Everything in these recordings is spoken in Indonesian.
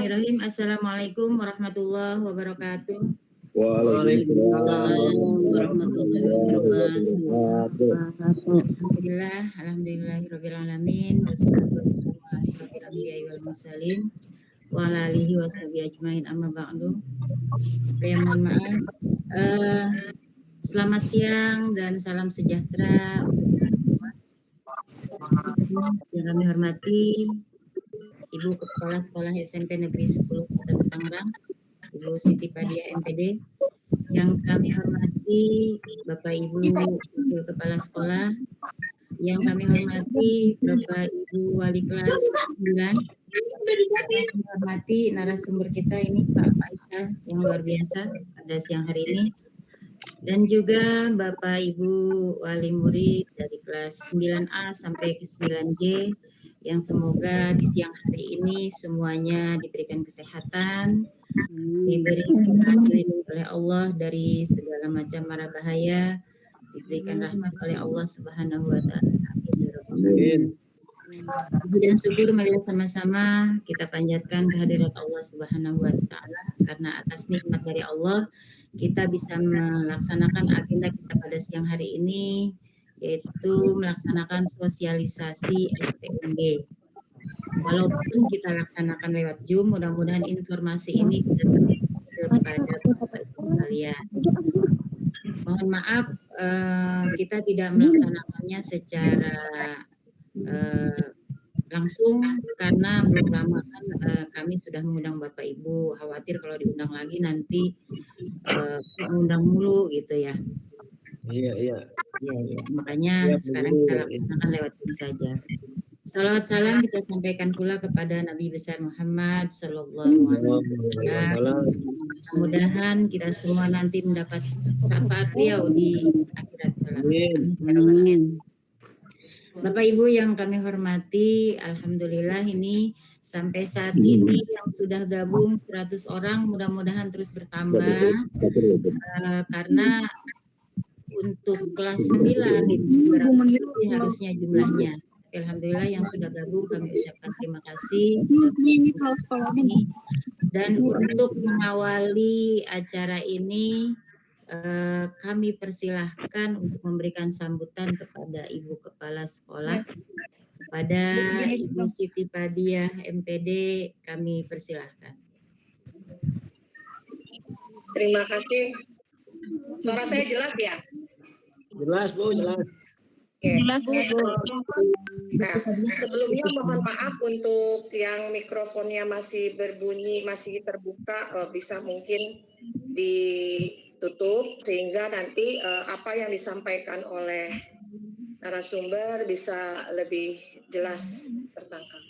Bismillahirrahmanirrahim. Assalamualaikum warahmatullahi wabarakatuh. Waalaikumsalam warahmatullahi wabarakatuh. Alhamdulillahirrabbilalamin. Wassalatu wassalamu ala asyrofil anbiya'i wal mursalin wa ala alihi wa sahbihi ajmain amma ba'du. Saya mohon maaf. Selamat siang dan salam sejahtera untuk kita semua. Yang kami hormati Ibu Kepala Sekolah SMP Negeri 10 Kota Tangerang, Ibu Siti Padia MPD. Yang kami hormati Bapak Ibu Wakil Kepala Sekolah, yang kami hormati Bapak Ibu Wali Kelas 9, yang kami hormati narasumber kita ini Pak Faisal yang luar biasa pada siang hari ini, dan juga Bapak Ibu Wali Murid dari kelas 9A sampai ke 9J, yang semoga di siang hari ini semuanya diberikan kesehatan, diberikan dilindungi oleh Allah dari segala macam mara bahaya, diberikan rahmat oleh Allah Subhanahu wa taala. Amin. Puji dan syukur marilah sama-sama kita panjatkan kehadirat Allah Subhanahu wa taala, karena atas nikmat dari Allah kita bisa melaksanakan agenda kita pada siang hari ini, yaitu melaksanakan sosialisasi SPMB. Walaupun kita laksanakan lewat Zoom, mudah-mudahan informasi ini bisa sampai kepada Bapak Ibu sekalian. Mohon maaf, kita tidak melaksanakannya secara langsung karena belum lama kan kami sudah mengundang Bapak Ibu. Khawatir kalau diundang lagi nanti mengundang mulu gitu ya. Iya. Makanya sekarang kita laksanakan lewat Zoom saja. Salawat salam kita sampaikan pula kepada Nabi besar Muhammad Sallallahu Alaihi Wasallam. Mudah-mudahan kita semua nanti mendapat syafaat beliau di akhirat kelak. Amin. Bapak Ibu yang kami hormati, alhamdulillah ini sampai saat ini yang sudah gabung 100 orang, mudah-mudahan terus bertambah karena untuk kelas 9 itu berapa harusnya jumlahnya. Alhamdulillah yang sudah gabung kami ucapkan terima kasih sudah ini. Dan untuk mengawali acara ini kami persilahkan untuk memberikan sambutan kepada Ibu Kepala Sekolah, kepada Ibu Siti Padia MPD, kami persilahkan. Terima kasih. Suara saya jelas ya? Jelas Bu, jelas. Jelas Bu. Nah, sebelumnya mohon maaf untuk yang mikrofonnya masih berbunyi, masih terbuka, bisa mungkin ditutup sehingga nanti apa yang disampaikan oleh narasumber bisa lebih jelas tertangkap.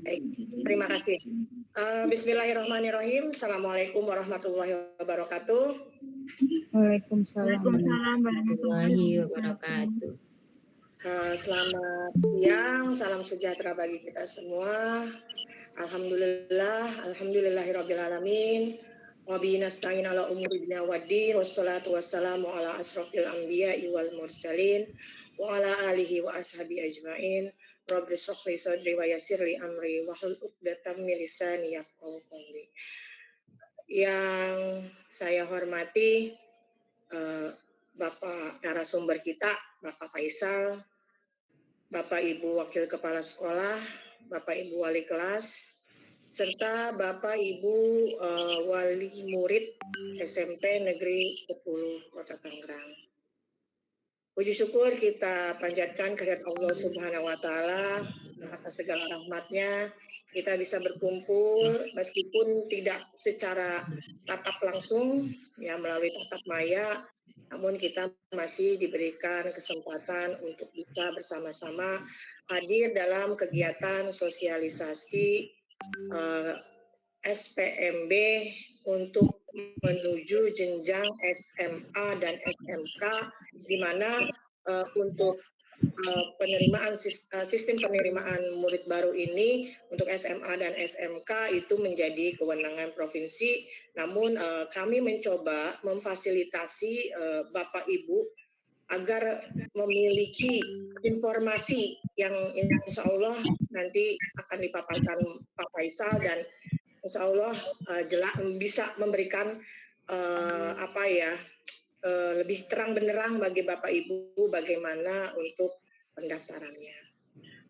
Baik, terima kasih. Bismillahirrahmanirrahim. Assalamualaikum warahmatullahi wabarakatuh. Waalaikumsalam warahmatullahi wabarakatuh. Selamat siang, salam sejahtera bagi kita semua. Alhamdulillahirrabbilalamin. Wabihi nasta'in ala umuri dunya waddin, wassalatu wassalamu ala asrofil anbiya'i wal mursalin, wa ala alihi wa ashabi ajmain. Rabbi shrah li sadri wa yassir li amri wahlul 'uqdatam min lisani yafqahu qawli. Yang saya hormati Bapak narasumber kita, Bapak Faisal, Bapak Ibu Wakil Kepala Sekolah, Bapak Ibu Wali Kelas, serta Bapak Ibu Wali Murid SMP Negeri 10 Kota Tangerang. Puji syukur kita panjatkan kehadirat Allah Subhanahu wa taala atas segala rahmatnya. Kita bisa berkumpul meskipun tidak secara tatap langsung ya melalui tatap maya, namun kita masih diberikan kesempatan untuk bisa bersama-sama hadir dalam kegiatan sosialisasi SPMB untuk menuju jenjang SMA dan SMK, di mana untuk penerimaan sistem penerimaan murid baru ini untuk SMA dan SMK itu menjadi kewenangan provinsi. Namun kami mencoba memfasilitasi Bapak Ibu agar memiliki informasi yang insya Allah nanti akan dipaparkan Pak Faisal, dan insya Allah jelas bisa memberikan lebih terang benderang bagi Bapak Ibu bagaimana untuk pendaftarannya.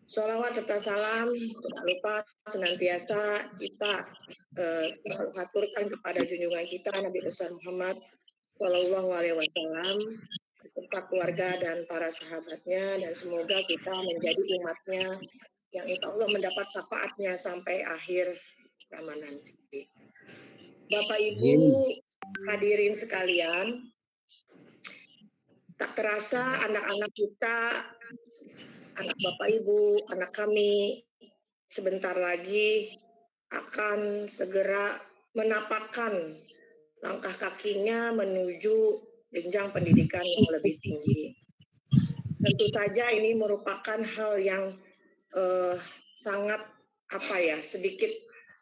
Sholawat serta salam tidak lupa senantiasa kita selalu aturkan kepada junjungan kita Nabi besar Muhammad Shallallahu Alaihi Wasallam beserta keluarga dan para sahabatnya, dan semoga kita menjadi umatnya yang insya Allah mendapat syafaatnya sampai akhir zaman nanti. Bapak Ibu hadirin sekalian, tak terasa anak-anak kita, anak Bapak Ibu, anak kami sebentar lagi akan segera menapakkan langkah kakinya menuju jenjang pendidikan yang lebih tinggi. Tentu saja ini merupakan hal yang sangat sedikit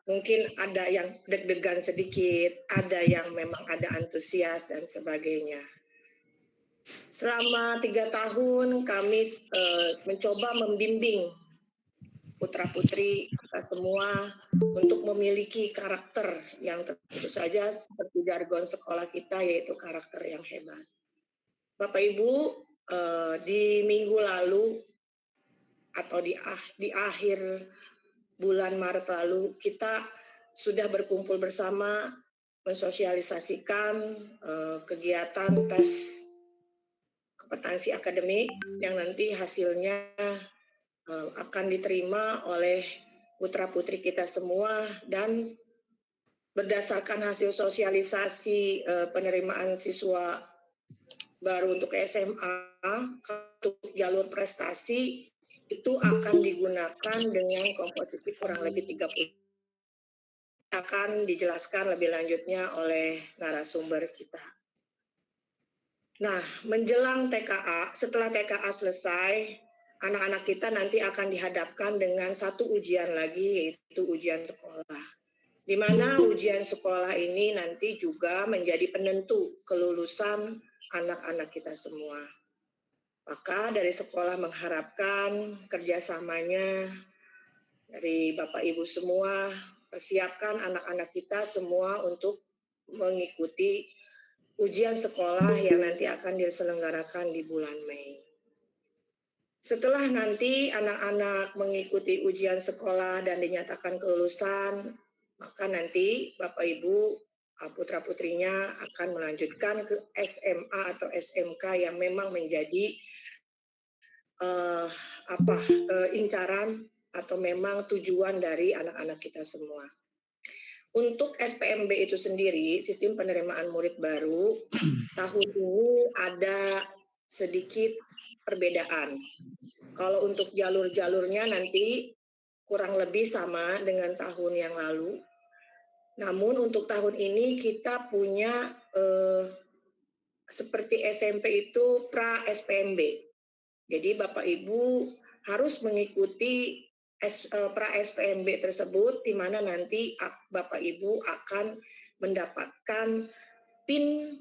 mungkin ada yang deg-degan sedikit, ada yang memang ada antusias dan sebagainya. Selama 3 tahun kami mencoba membimbing putra-putri kita semua untuk memiliki karakter yang tentu saja seperti jargon sekolah kita, yaitu karakter yang hebat. Bapak Ibu, di minggu lalu atau di akhir bulan Maret lalu kita sudah berkumpul bersama mensosialisasikan kegiatan tes kompetensi akademik yang nanti hasilnya akan diterima oleh putra-putri kita semua, dan berdasarkan hasil sosialisasi penerimaan siswa baru untuk SMA untuk jalur prestasi itu akan digunakan dengan komposisi kurang lebih 30. Akan dijelaskan lebih lanjutnya oleh narasumber kita. Nah, menjelang TKA, setelah TKA selesai, anak-anak kita nanti akan dihadapkan dengan satu ujian lagi, yaitu ujian sekolah. Di mana ujian sekolah ini nanti juga menjadi penentu kelulusan anak-anak kita semua. Maka dari sekolah mengharapkan kerjasamanya dari Bapak Ibu semua, persiapkan anak-anak kita semua untuk mengikuti ujian sekolah yang nanti akan diselenggarakan di bulan Mei. Setelah nanti anak-anak mengikuti ujian sekolah dan dinyatakan kelulusan, maka nanti Bapak Ibu putra-putrinya akan melanjutkan ke SMA atau SMK yang memang menjadi incaran atau memang tujuan dari anak-anak kita semua. Untuk SPMB itu sendiri, sistem penerimaan murid baru, tahun ini ada sedikit perbedaan. Kalau untuk jalur-jalurnya nanti kurang lebih sama dengan tahun yang lalu. Namun untuk tahun ini kita punya seperti SMP itu pra SPMB. Jadi Bapak Ibu harus mengikuti pra SPMB tersebut, di mana nanti Bapak Ibu akan mendapatkan PIN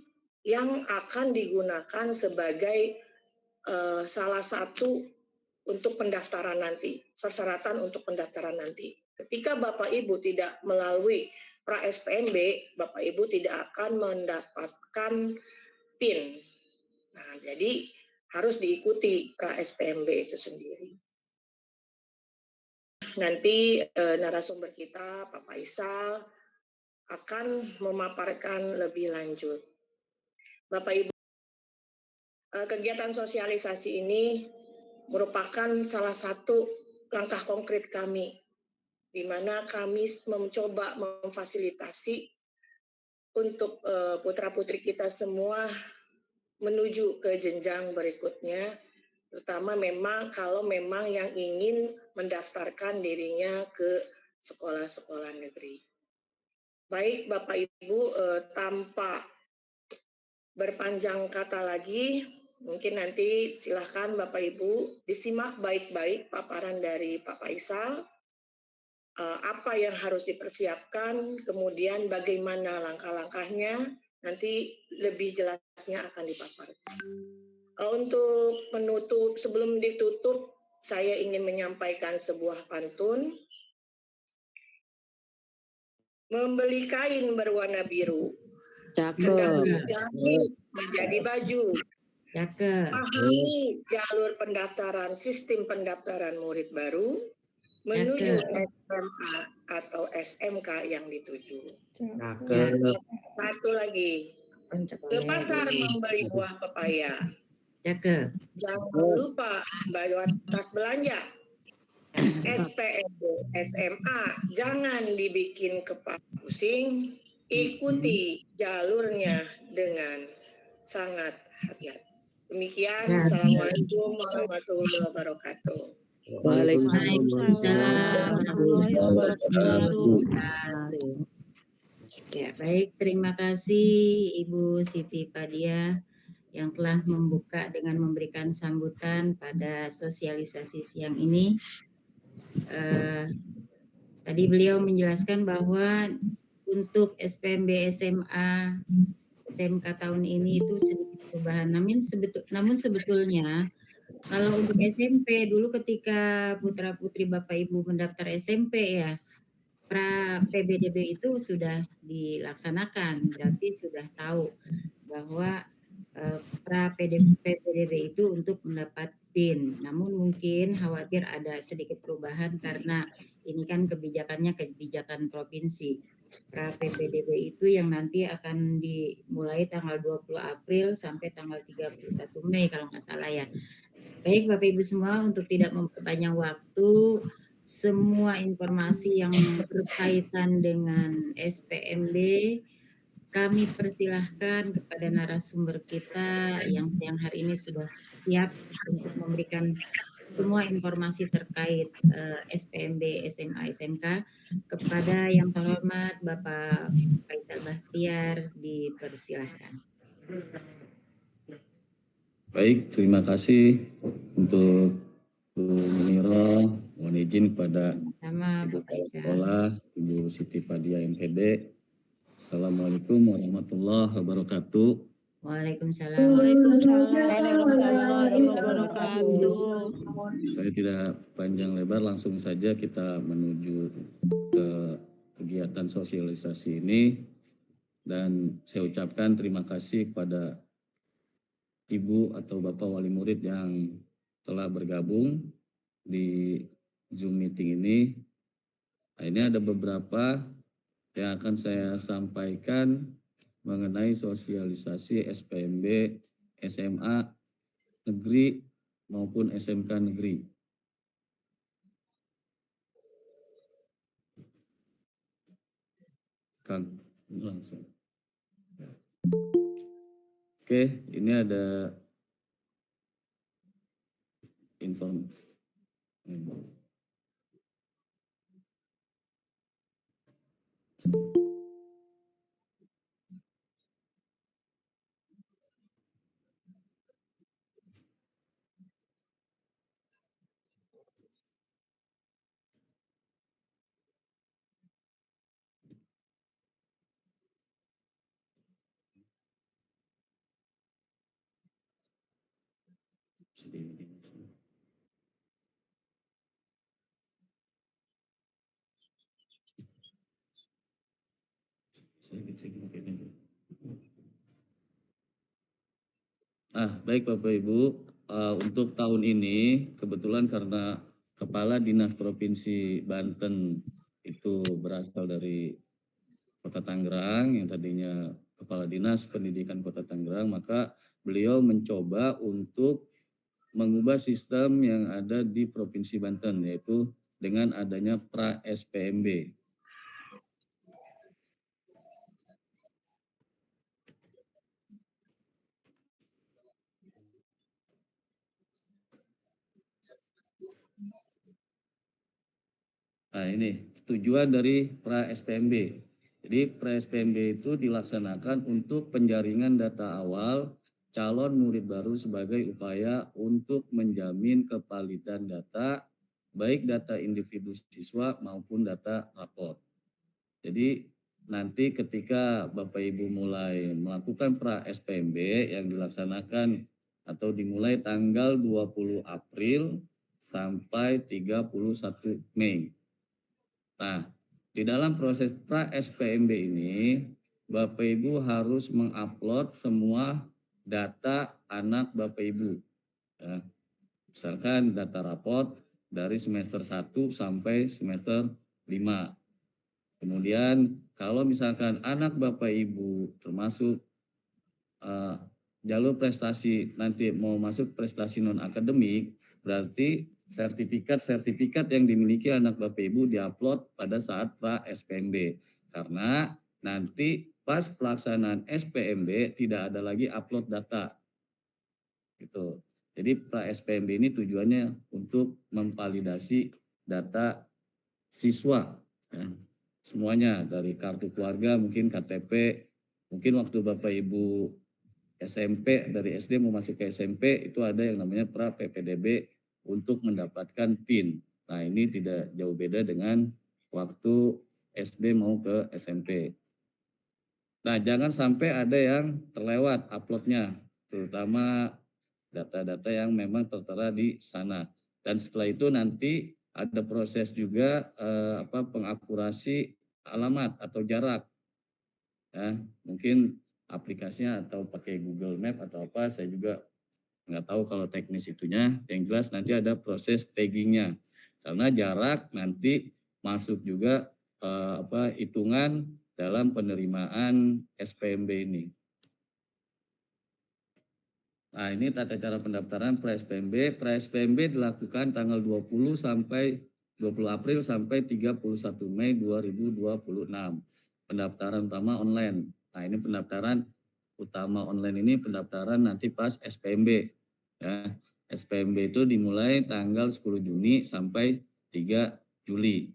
yang akan digunakan sebagai salah satu untuk pendaftaran nanti, persyaratan untuk pendaftaran nanti. Ketika Bapak Ibu tidak melalui pra SPMB, Bapak Ibu tidak akan mendapatkan PIN. Nah, jadi harus diikuti pra SPMB itu sendiri. Nanti narasumber kita, Pak Faisal, akan memaparkan lebih lanjut. Bapak Ibu, kegiatan sosialisasi ini merupakan salah satu langkah konkret kami, di mana kami mencoba memfasilitasi untuk putra-putri kita semua menuju ke jenjang berikutnya, terutama memang kalau memang yang ingin mendaftarkan dirinya ke sekolah-sekolah negeri. Baik Bapak Ibu, tanpa berpanjang kata lagi, mungkin nanti silahkan Bapak Ibu disimak baik-baik paparan dari Pak Faisal, apa yang harus dipersiapkan, kemudian bagaimana langkah-langkahnya, nanti lebih jelasnya akan dipaparkan. Untuk penutup, sebelum ditutup, saya ingin menyampaikan sebuah pantun. Membeli kain berwarna biru, hendak Cakep. dijahit menjadi baju. Cakep. Pahami jalur pendaftaran, sistem pendaftaran murid baru menuju Cakep. SMA atau SMK yang dituju. Cakep. Satu lagi, ke pasar membeli buah pepaya. Cakep. Jangan lupa bayar tas belanja. SPMB SMA jangan dibikin kepala pusing, ikuti jalurnya dengan sangat hati-hati. Demikian, Ya. Assalamualaikum warahmatullahi wabarakatuh. Waalaikumsalam warahmatullahi wabarakatuh. wabarakatuh. Ya, baik, terima kasih Ibu Siti Padia yang telah membuka dengan memberikan sambutan pada sosialisasi siang ini. Tadi beliau menjelaskan bahwa untuk SPMB SMA SMK tahun ini itu sedikit perubahan. Namun sebetulnya kalau untuk SMP dulu ketika putra-putri Bapak Ibu mendaftar SMP ya, pra PBDB itu sudah dilaksanakan, berarti sudah tahu bahwa pra PBDB itu untuk mendapat PIN. Namun mungkin khawatir ada sedikit perubahan karena ini kan kebijakan provinsi. Pra PBDB itu yang nanti akan dimulai tanggal 20 April sampai tanggal 31 Mei kalau nggak salah ya. Baik Bapak Ibu semua, untuk tidak memperpanjang waktu, semua informasi yang berkaitan dengan SPMB kami persilahkan kepada narasumber kita yang siang hari ini sudah siap untuk memberikan semua informasi terkait SPMB SMA SMK. Kepada yang terhormat Bapak Faisal Bahtiar, dipersilahkan. Baik, terima kasih untuk Bu Muniro. Mohon izin kepada Sama Ibu Bapak Kepala Isa. Sekolah, Ibu Siti Fadia MPD. Assalamualaikum warahmatullahi wabarakatuh. Waalaikumsalam. Waalaikumsalam warahmatullahi wabarakatuh. Saya tidak panjang lebar, langsung saja kita menuju ke kegiatan sosialisasi ini. Dan saya ucapkan terima kasih kepada Ibu atau Bapak Wali Murid yang telah bergabung di Zoom meeting ini. Nah, ini ada beberapa yang akan saya sampaikan mengenai sosialisasi SPMB SMA negeri maupun SMK negeri. Kang, langsung. Oke, ini ada informasi. Baik Bapak Ibu, untuk tahun ini kebetulan karena Kepala Dinas Provinsi Banten itu berasal dari Kota Tangerang, yang tadinya Kepala Dinas Pendidikan Kota Tangerang, maka beliau mencoba untuk mengubah sistem yang ada di Provinsi Banten, yaitu dengan adanya pra SPMB. Nah, ini tujuan dari pra SPMB. Jadi pra SPMB itu dilaksanakan untuk penjaringan data awal calon murid baru sebagai upaya untuk menjamin kevalidan data, baik data individu siswa maupun data rapor. Jadi nanti ketika Bapak Ibu mulai melakukan pra SPMB yang dilaksanakan atau dimulai tanggal 20 April sampai 31 Mei. Nah, di dalam proses pra SPMB ini, Bapak Ibu harus mengupload semua data anak Bapak Ibu. Ya. Misalkan data raport dari semester 1 sampai semester 5. Kemudian kalau misalkan anak Bapak Ibu termasuk jalur prestasi nanti mau masuk prestasi non akademik, berarti sertifikat yang dimiliki anak Bapak Ibu diupload pada saat pra SPMB. Karena nanti pas pelaksanaan SPMB tidak ada lagi upload data. Gitu. Jadi pra SPMB ini tujuannya untuk memvalidasi data siswa. Ya. Semuanya dari kartu keluarga, mungkin KTP, mungkin waktu Bapak Ibu SMP dari SD mau masuk ke SMP itu ada yang namanya pra PPDB untuk mendapatkan PIN. Nah, ini tidak jauh beda dengan waktu SD mau ke SMP. Nah, jangan sampai ada yang terlewat uploadnya, terutama data-data yang memang tertera di sana. Dan setelah itu nanti ada proses juga pengakurasi alamat atau jarak. Ya, mungkin aplikasinya atau pakai Google Map atau apa, saya juga nggak tahu kalau teknis itunya. Yang jelas nanti ada proses taggingnya, karena jarak nanti masuk juga hitungan dalam penerimaan SPMB ini. Nah, ini tata cara pendaftaran pra-SPMB. Pra-SPMB dilakukan tanggal 20 April sampai 31 Mei 2026. Pendaftaran utama online. Nah, ini pendaftaran utama online ini pendaftaran nanti pas SPMB. Ya, SPMB itu dimulai tanggal 10 Juni sampai 3 Juli.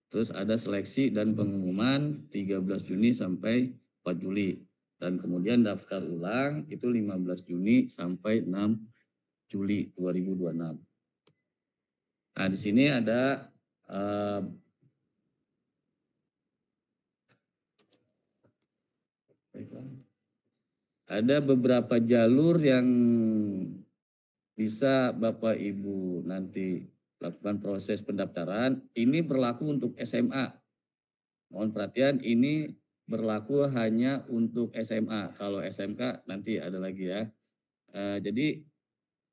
Terus ada seleksi dan pengumuman 13 Juni sampai 4 Juli. Dan kemudian daftar ulang itu 15 Juni sampai 6 Juli 2026. Nah, di sini ada beberapa jalur yang bisa Bapak Ibu nanti lakukan proses pendaftaran. Ini berlaku untuk SMA. Mohon perhatian, ini berlaku hanya untuk SMA. Kalau SMK nanti ada lagi ya. Jadi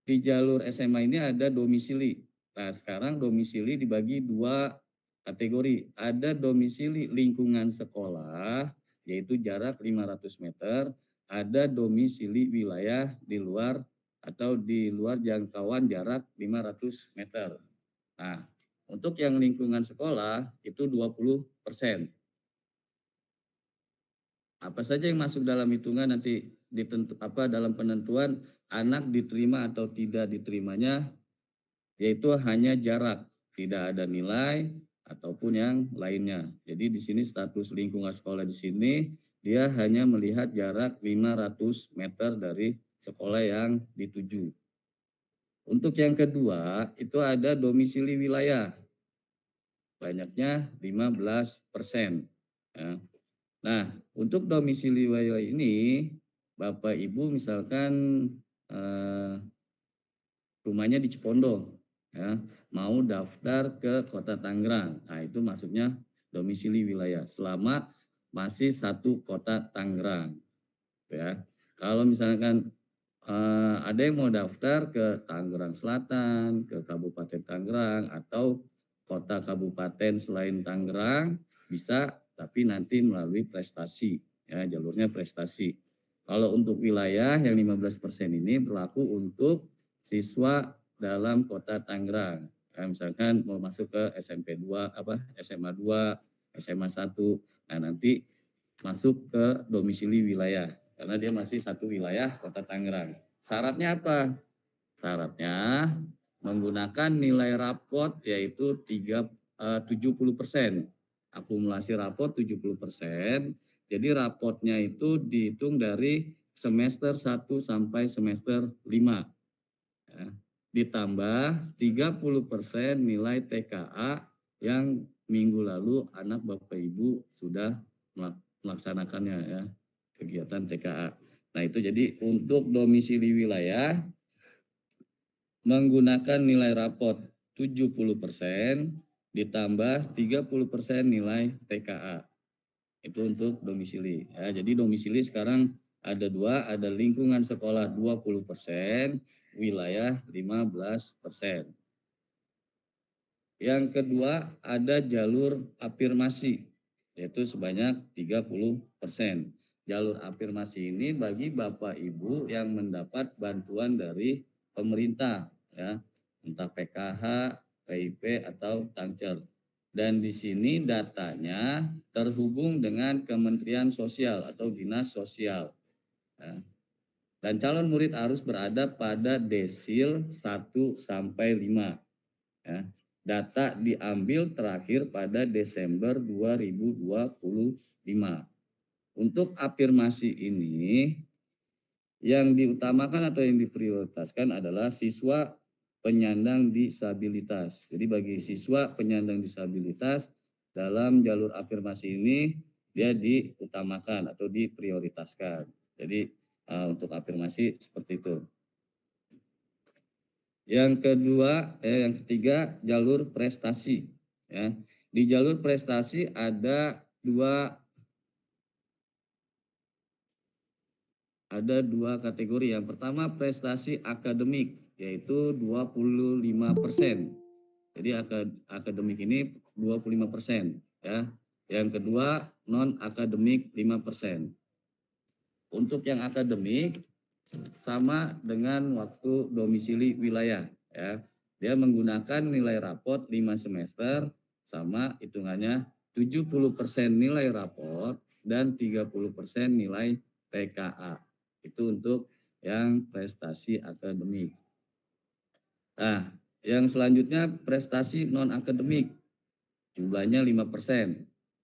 di jalur SMA ini ada domisili. Nah, sekarang domisili dibagi dua kategori. Ada domisili lingkungan sekolah, yaitu jarak 500 meter. Ada domisili wilayah di luar atau di luar jangkauan jarak 500 meter. Nah, untuk yang lingkungan sekolah itu 20%. Apa saja yang masuk dalam hitungan nanti dalam penentuan anak diterima atau tidak diterimanya, yaitu hanya jarak, tidak ada nilai ataupun yang lainnya. Jadi di sini status lingkungan sekolah di sini dia hanya melihat jarak 500 meter dari sekolah yang dituju. Untuk yang kedua itu ada domisili wilayah, banyaknya 15%. Ya. Nah, untuk domisili wilayah ini, Bapak Ibu misalkan rumahnya di Cipondo, ya, mau daftar ke Kota Tangerang. Nah, itu masuknya domisili wilayah selama masih satu Kota Tangerang. Ya, kalau misalkan ada yang mau daftar ke Tangerang Selatan, ke Kabupaten Tangerang atau kota kabupaten selain Tangerang bisa, tapi nanti melalui prestasi, ya, jalurnya prestasi. Kalau untuk wilayah yang 15% ini berlaku untuk siswa dalam kota Tangerang. Ya, misalkan mau masuk ke SMP 2, SMA 2, SMA 1, nah nanti masuk ke domisili wilayah karena dia masih satu wilayah kota Tangerang. Syaratnya apa? Syaratnya menggunakan nilai raport yaitu 70%. Akumulasi raport 70%. Jadi raportnya itu dihitung dari semester 1 sampai semester 5. Ya. Ditambah 30% nilai TKA yang minggu lalu anak Bapak Ibu sudah melaksanakannya, ya, kegiatan TKA. Nah itu jadi untuk domisili wilayah menggunakan nilai rapot 70% ditambah 30% nilai TKA. Itu untuk domisili. Ya, jadi domisili sekarang ada dua, ada lingkungan sekolah 20%, wilayah 15%. Yang kedua ada jalur afirmasi, yaitu sebanyak 30%. Jalur afirmasi ini bagi Bapak Ibu yang mendapat bantuan dari pemerintah, ya, entah PKH, PIP atau Tangcer. Dan di sini datanya terhubung dengan Kementerian Sosial atau Dinas Sosial. Ya. Dan calon murid harus berada pada desil 1 sampai 5. Ya. Data diambil terakhir pada Desember 2025. Untuk afirmasi ini yang diutamakan atau yang diprioritaskan adalah siswa penyandang disabilitas. Jadi bagi siswa penyandang disabilitas dalam jalur afirmasi ini dia diutamakan atau diprioritaskan. Jadi untuk afirmasi seperti itu. Yang ketiga jalur prestasi. Ya. Di jalur prestasi ada dua kategori. Yang pertama prestasi akademik, yaitu 25%. Jadi akademik ini 25%. Ya. Yang kedua non akademik 5%. Untuk yang akademik sama dengan waktu domisili wilayah. Ya. Dia menggunakan nilai rapot 5 semester sama hitungannya 70% nilai rapot dan 30% nilai TKA. Itu untuk yang prestasi akademik. Nah, yang selanjutnya prestasi non-akademik. Jumlahnya 5%.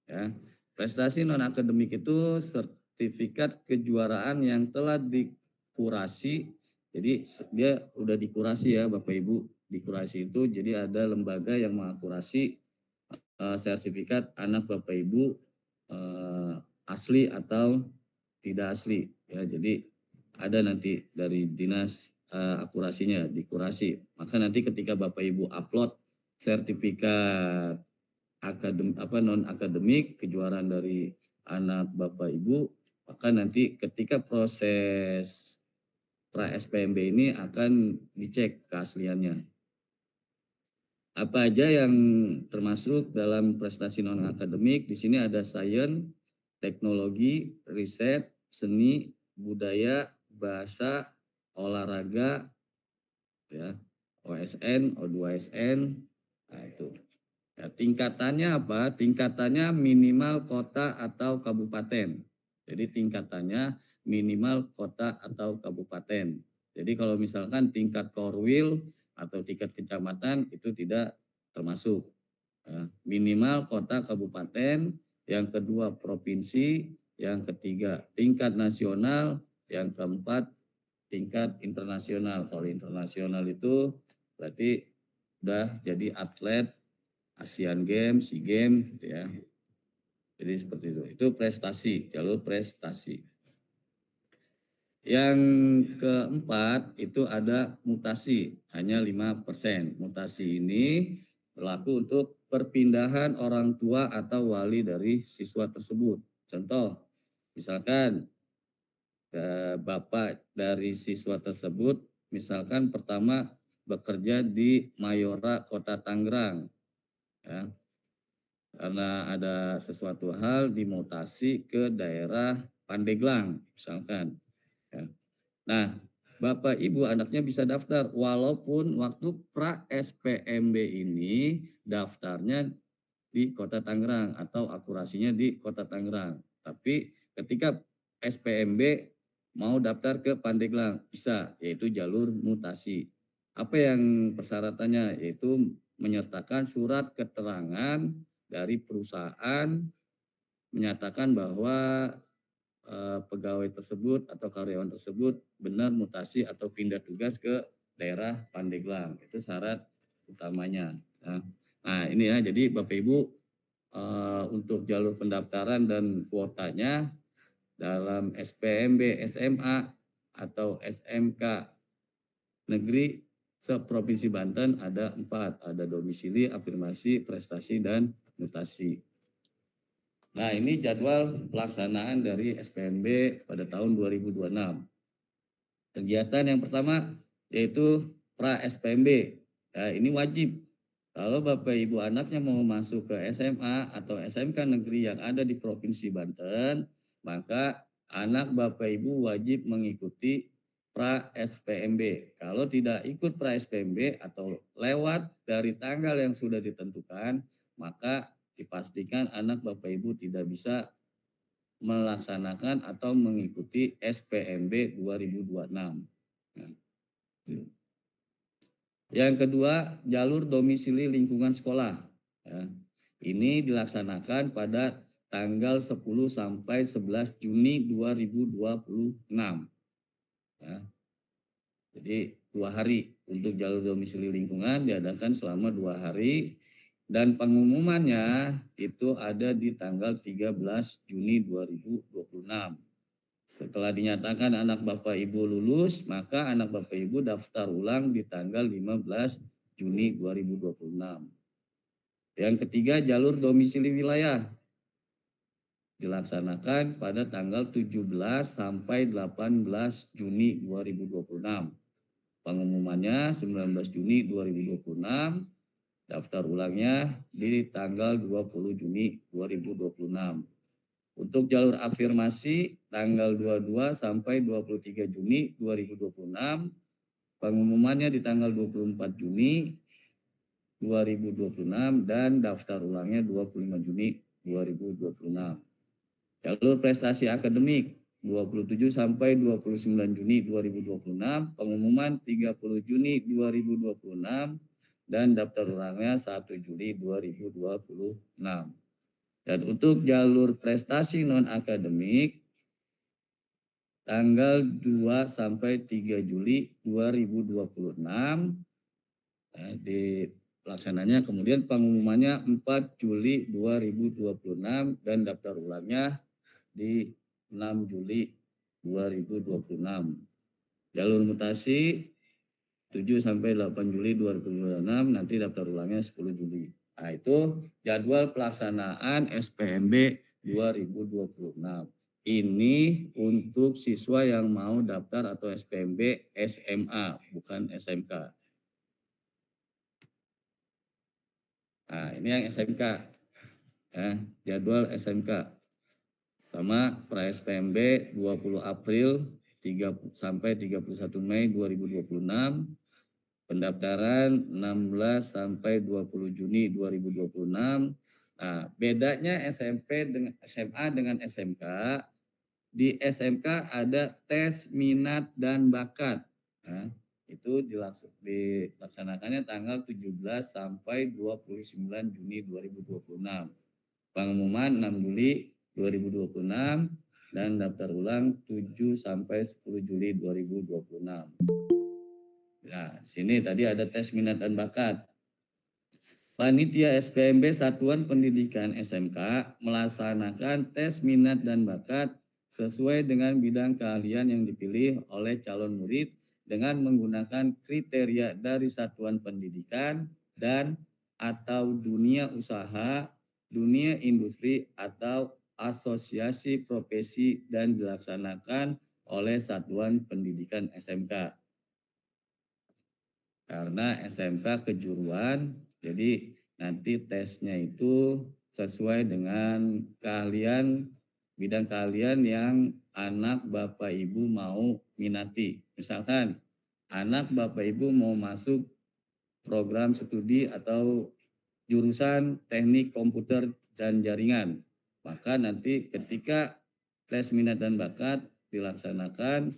Ya. Prestasi non-akademik itu sertifikat kejuaraan yang telah dikurasi. Jadi dia udah dikurasi ya Bapak Ibu. Dikurasi itu jadi ada lembaga yang mengakurasi sertifikat anak Bapak Ibu asli atau tidak asli. Ya, jadi ada nanti dari dinas akurasinya dikurasi. Maka nanti ketika Bapak Ibu upload sertifikat non akademik kejuaraan dari anak Bapak Ibu, maka nanti ketika proses pra SPMB ini akan dicek keasliannya. Apa aja yang termasuk dalam prestasi non akademik? Di sini ada sains, teknologi, riset, seni, budaya, bahasa, olahraga, ya, OSN, O2SN. Nah, itu. Ya, tingkatannya apa? Tingkatannya minimal kota atau kabupaten. Jadi tingkatannya minimal kota atau kabupaten. Jadi kalau misalkan tingkat korwil atau tingkat kecamatan itu tidak termasuk. Ya, minimal kota kabupaten, yang kedua provinsi, yang ketiga tingkat nasional, yang keempat tingkat internasional. Kalau internasional itu berarti udah jadi atlet Asian Games, SEA Games, gitu ya. Jadi seperti itu. Itu prestasi, jalur prestasi. Yang keempat itu ada mutasi, hanya 5%. Mutasi ini berlaku untuk perpindahan orang tua atau wali dari siswa tersebut. Contoh, misalkan bapak dari siswa tersebut, misalkan pertama bekerja di Mayora, Kota Tangerang. Ya, karena ada sesuatu hal dimutasi ke daerah Pandeglang misalkan. Ya. Nah, Bapak Ibu anaknya bisa daftar walaupun waktu pra SPMB ini daftarnya di Kota Tangerang atau akurasinya di Kota Tangerang. Tapi ketika SPMB mau daftar ke Pandeglang bisa, yaitu jalur mutasi. Apa yang persyaratannya? Yaitu menyertakan surat keterangan dari perusahaan menyatakan bahwa pegawai tersebut atau karyawan tersebut benar mutasi atau pindah tugas ke daerah Pandeglang. Itu syarat utamanya. Nah ini ya, jadi Bapak Ibu untuk jalur pendaftaran dan kuotanya dalam SPMB, SMA, atau SMK negeri seprovinsi Banten ada 4, ada domisili, afirmasi, prestasi, dan mutasi. Nah, ini jadwal pelaksanaan dari SPMB pada tahun 2026. Kegiatan yang pertama yaitu pra SPMB. Nah, ini wajib. Kalau Bapak Ibu anaknya mau masuk ke SMA atau SMK negeri yang ada di Provinsi Banten, maka anak Bapak Ibu wajib mengikuti pra SPMB. Kalau tidak ikut pra SPMB atau lewat dari tanggal yang sudah ditentukan, maka dipastikan anak Bapak Ibu tidak bisa melaksanakan atau mengikuti SPMB 2026. Nah, yang kedua, jalur domisili lingkungan sekolah. Ya, ini dilaksanakan pada tanggal 10 sampai 11 Juni 2026. Ya, jadi 2 hari untuk jalur domisili lingkungan diadakan selama 2 hari dan pengumumannya itu ada di tanggal 13 Juni 2026. Setelah dinyatakan anak Bapak Ibu lulus, maka anak Bapak Ibu daftar ulang di tanggal 15 Juni 2026. Yang ketiga, jalur domisili wilayah dilaksanakan pada tanggal 17 sampai 18 Juni 2026. Pengumumannya 19 Juni 2026, daftar ulangnya di tanggal 20 Juni 2026. Untuk jalur afirmasi tanggal 22 sampai 23 Juni 2026, pengumumannya di tanggal 24 Juni 2026 dan daftar ulangnya 25 Juni 2026. Jalur prestasi akademik 27 sampai 29 Juni 2026, pengumuman 30 Juni 2026 dan daftar ulangnya 1 Juli 2026. Dan untuk jalur prestasi non-akademik, tanggal 2 sampai 3 Juli 2026, pelaksananya kemudian pengumumannya 4 Juli 2026 dan daftar ulangnya di 6 Juli 2026. Jalur mutasi 7 sampai 8 Juli 2026, nanti daftar ulangnya 10 Juli. Nah, itu jadwal pelaksanaan SPMB 2026. Ini untuk siswa yang mau daftar atau SPMB SMA, bukan SMK. Nah, ini yang SMK. Ya, jadwal SMK. Sama pra SPMB 20 April 3 sampai 31 Mei 2026. Pendaftaran 16 sampai 20 Juni 2026. Nah, bedanya SMP dengan SMA dengan SMK, di SMK ada tes minat dan bakat. Nah, itu dilaksanakannya tanggal 17 sampai 29 Juni 2026. Pengumuman 6 Juli 2026 dan daftar ulang 7 sampai 10 Juli 2026. Nah, di sini tadi ada tes minat dan bakat. Panitia SPMB Satuan Pendidikan SMK melaksanakan tes minat dan bakat sesuai dengan bidang keahlian yang dipilih oleh calon murid dengan menggunakan kriteria dari satuan pendidikan dan atau dunia usaha, dunia industri atau asosiasi profesi dan dilaksanakan oleh satuan pendidikan SMK. Karena SMK kejuruan, jadi nanti tesnya itu sesuai dengan keahlian, bidang keahlian yang anak Bapak Ibu mau minati. Misalkan anak Bapak Ibu mau masuk program studi atau jurusan teknik komputer dan jaringan, maka nanti ketika tes minat dan bakat dilaksanakan,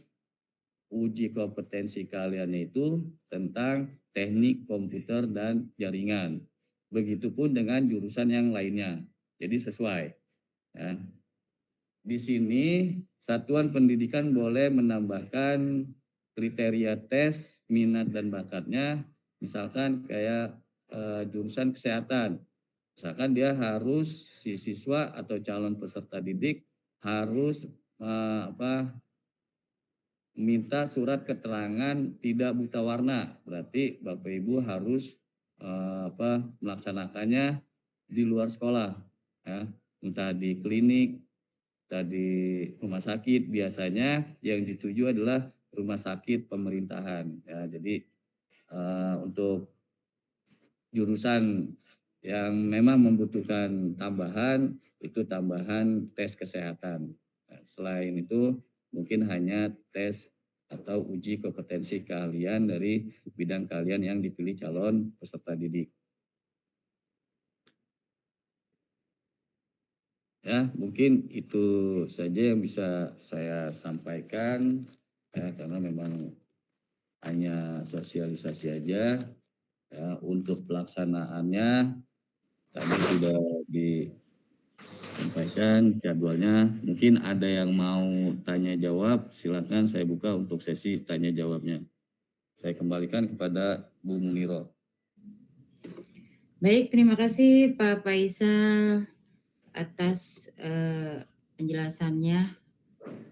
uji kompetensi kalian itu tentang teknik komputer dan jaringan. Begitupun dengan jurusan yang lainnya. Jadi sesuai. Ya. Di sini satuan pendidikan boleh menambahkan kriteria tes minat dan bakatnya. Misalkan kayak jurusan kesehatan. Misalkan dia harus, si siswa atau calon peserta didik harus minta surat keterangan tidak buta warna. Berarti Bapak Ibu harus melaksanakannya di luar sekolah, ya. Entah di klinik, entah di rumah sakit. Biasanya yang dituju adalah rumah sakit pemerintahan, ya. Jadi untuk jurusan yang memang membutuhkan tambahan, itu tambahan tes kesehatan. Nah, selain itu mungkin hanya tes atau uji kompetensi keahlian dari bidang keahlian yang dipilih calon peserta didik. Ya, mungkin itu saja yang bisa saya sampaikan, ya, karena memang hanya sosialisasi aja. Ya, untuk pelaksanaannya tadi sudah disampaikan jadwalnya. Mungkin ada yang mau tanya jawab, silakan saya buka untuk sesi tanya jawabnya. Saya kembalikan kepada Bu Muniro. Baik, terima kasih Pak Faisal atas penjelasannya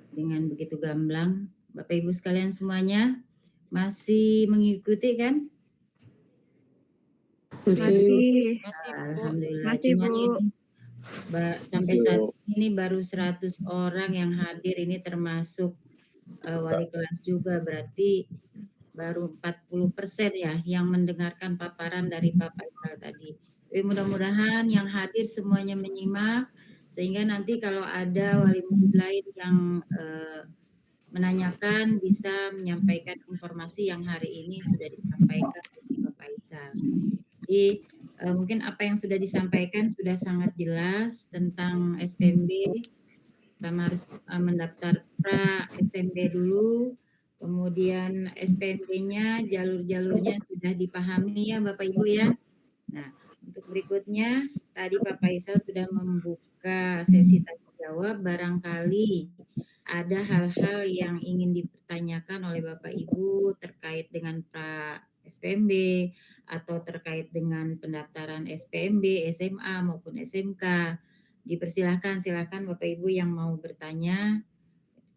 dengan begitu gamblang. Bapak Ibu sekalian semuanya masih mengikuti kan? Masih. Alhamdulillah. Masih, Cuman Bu. ini sampai saat ini baru 100 orang yang hadir, ini termasuk wali kelas juga, berarti baru 40% ya yang mendengarkan paparan dari Pak Faisal tadi. Tapi mudah-mudahan yang hadir semuanya menyimak, sehingga nanti kalau ada wali murid lain yang menanyakan bisa menyampaikan informasi yang hari ini sudah disampaikan oleh Pak Faisal. Jadi mungkin apa yang sudah disampaikan sudah sangat jelas tentang SPMB. Pertama harus mendaftar pra SPMB dulu, kemudian SPMB-nya, jalur-jalurnya sudah dipahami ya Bapak Ibu ya. Nah, untuk berikutnya tadi Pak Faisal sudah membuka sesi tanya jawab, barangkali ada hal-hal yang ingin dipertanyakan oleh Bapak Ibu terkait dengan pra SPMB atau terkait dengan pendaftaran SPMB, SMA maupun SMK. Dipersilahkan, silakan Bapak Ibu yang mau bertanya,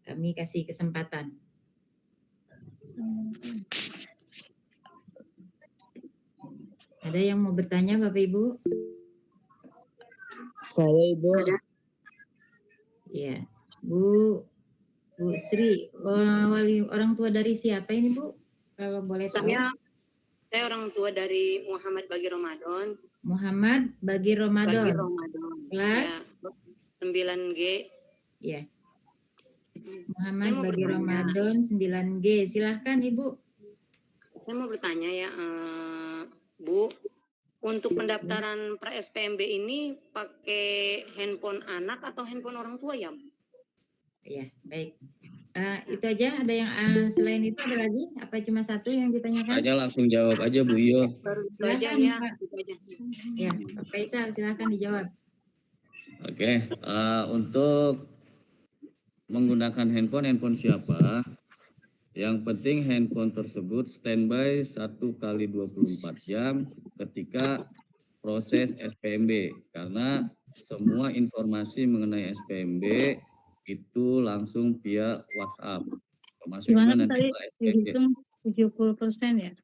kami kasih kesempatan. Ada yang mau bertanya Bapak Ibu? Saya Ibu. Ya, Bu Sri, wali orang tua dari siapa ini Bu? Kalau boleh tahu. Saya orang tua dari Muhammad Bagi Ramadan. Muhammad Bagi Ramadan. Bagi Ramadan. Kelas? Ya, 9G. Ya. Muhammad Bagi Ramadan 9G. Silahkan Ibu. Saya mau bertanya ya, Bu. Untuk pendaftaran pra SPMB ini pakai handphone anak atau handphone orang tua ya? Ya, baik. Itu aja, ada yang selain itu ada lagi? Apa cuma satu yang ditanyakan? Aja langsung jawab aja Bu Iyo. Baru itu Silakan, aja ya. Pak. Itu aja. Ya, Pak Faisal silakan dijawab. Oke, untuk menggunakan handphone siapa? Yang penting handphone tersebut standby 1x24 jam ketika proses SPMB, karena semua informasi mengenai SPMB itu langsung via WhatsApp. Termasuk juga Gimana nanti tadi Pak SPMB. dihitung 70% ya?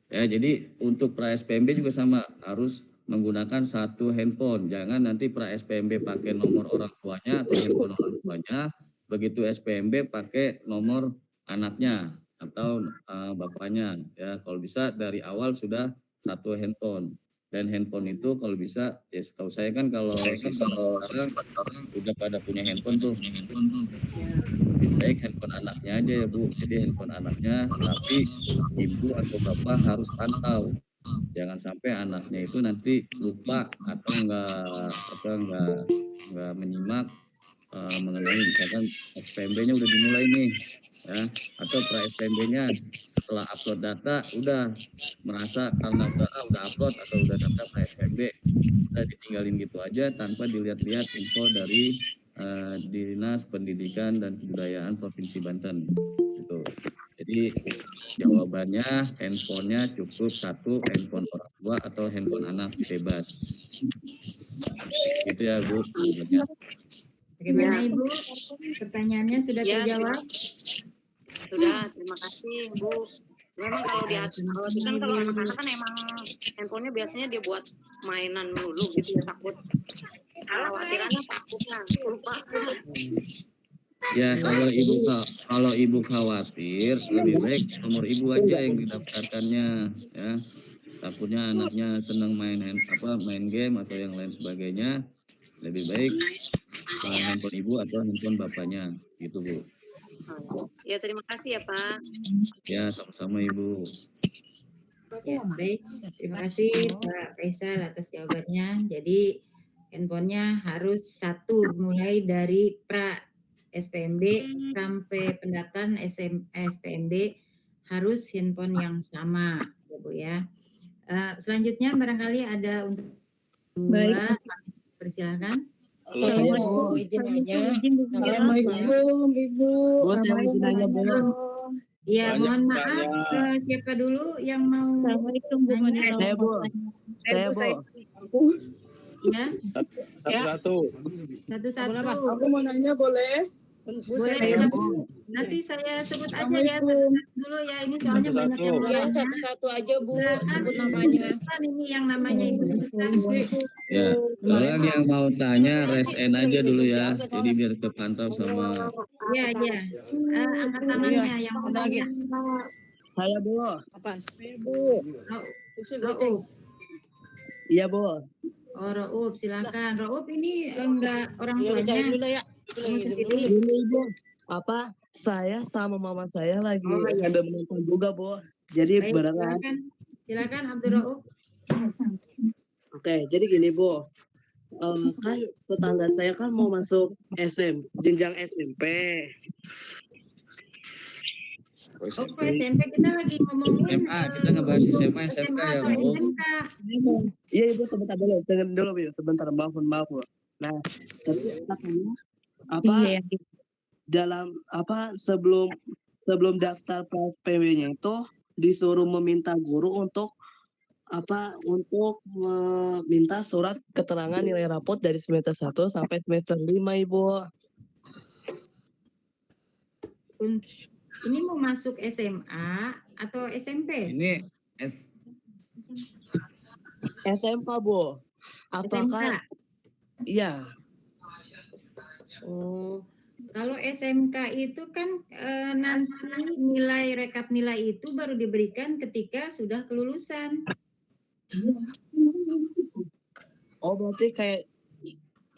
Ya, jadi untuk pra SPMB juga sama, harus menggunakan satu handphone. Jangan nanti pra SPMB pakai nomor orang tuanya atau handphone orang tuanya, begitu SPMB pakai nomor anaknya atau bapaknya. Ya, kalau bisa dari awal sudah satu handphone. Dan handphone itu kalau bisa, ya setahu saya kan kalau sekarang udah pada punya handphone tuh. Lebih baik handphone anaknya aja ya Bu. Jadi handphone anaknya, tapi ibu atau bapak harus pantau. Jangan sampai anaknya itu nanti lupa atau enggak menyimak mengenai misalkan SPMB-nya udah dimulai nih, ya, atau pra SPMB-nya setelah upload data udah merasa karena udah upload atau udah data pra SPMB udah ditinggalin gitu aja tanpa dilihat-lihat info dari Dinas Pendidikan dan Kebudayaan Provinsi Banten gitu. Jadi jawabannya handphonenya cukup satu, handphone orang tua atau handphone anak bebas. Gitu ya Bu. Bagaimana Ya. Ibu? Pertanyaannya sudah Ya, terjawab? Sudah, terima kasih Bu. Memang kalau di Sama-sama, kan kalau Ibu. anak-anak kan emang handphonenya biasanya dia buat mainan dulu gitu ya, takut. Khawatirannya takutnya lupa. Ya kalau ibu khawatir lebih baik nomor ibu aja yang didaftarkannya ya. Takutnya anaknya senang main game atau yang lain sebagainya, lebih baik handphone ibu atau handphone bapaknya gitu Bu. Ya, terima kasih ya Pak. Ya sama-sama Ibu. Ya, baik. Terima kasih Pak Faisal atas jawabannya. Jadi handphonenya harus satu mulai dari pra SPMB sampai pendaftaran SPMB harus handphone yang sama, ya Bu ya. Selanjutnya barangkali ada untuk dua, persilahkan. Saya Bu, izin nanya. Assalamualaikum, Ibu. Bu, saya mau izin nanya Bu. Iya, Banyak mohon maaf. pertanyaan. Siapa dulu yang mau Assalamualaikum, Bu. nanya? Saya Bu. Saya Bu. Ya, Satu-satu. satu-satu. Aku mau nanya boleh? Boleh, Saya silakan. Bu. Nanti saya sebut aja ya satu-satu dulu ya. Ini soalnya banyak Satu-satu. yang Iya, mau nanya. satu-satu aja Bu. Silakan, Sebut Ibu namanya. Susan ini yang namanya Ibu Susan. Ya, tolong yang mau tanya raise hand aja dulu ya. Jadi biar kepantau sama. Iya, iya. Angkat tangannya yang mau tanya. Saya Bu. Ro'ub. Iya Bu. Oh, Ro'ub, silakan. Ro'ub ini enggak orang tuanya. Kamu sendiri. Ini Ibu. Saya sama mama saya lagi Oh, iya. ada menonton juga Bu. Jadi Baik, barengan. silakan. Silakan Abdul Ro'ub. Oke, jadi gini Bu. Kan tetangga saya kan mau masuk jenjang SMP. Oh, kok SMP kita lagi ngomongin SMA, kita ngebahas SMA, SMK ya atau Bu. SMK. Iya Ibu, sebentar dulu, dengerin dulu Bu, sebentar, maaf Bu. Nah, tapi katanya dalam sebelum daftar PSPB-nya itu disuruh meminta guru untuk meminta surat keterangan nilai rapot dari semester 1 sampai semester 5 Ibu. Ini mau masuk SMA atau SMP? Ini SMK Bu. Apakah SMK. iya? Oh, kalau SMK itu kan nanti nilai rekap nilai itu baru diberikan ketika sudah kelulusan. Oh, berarti kayak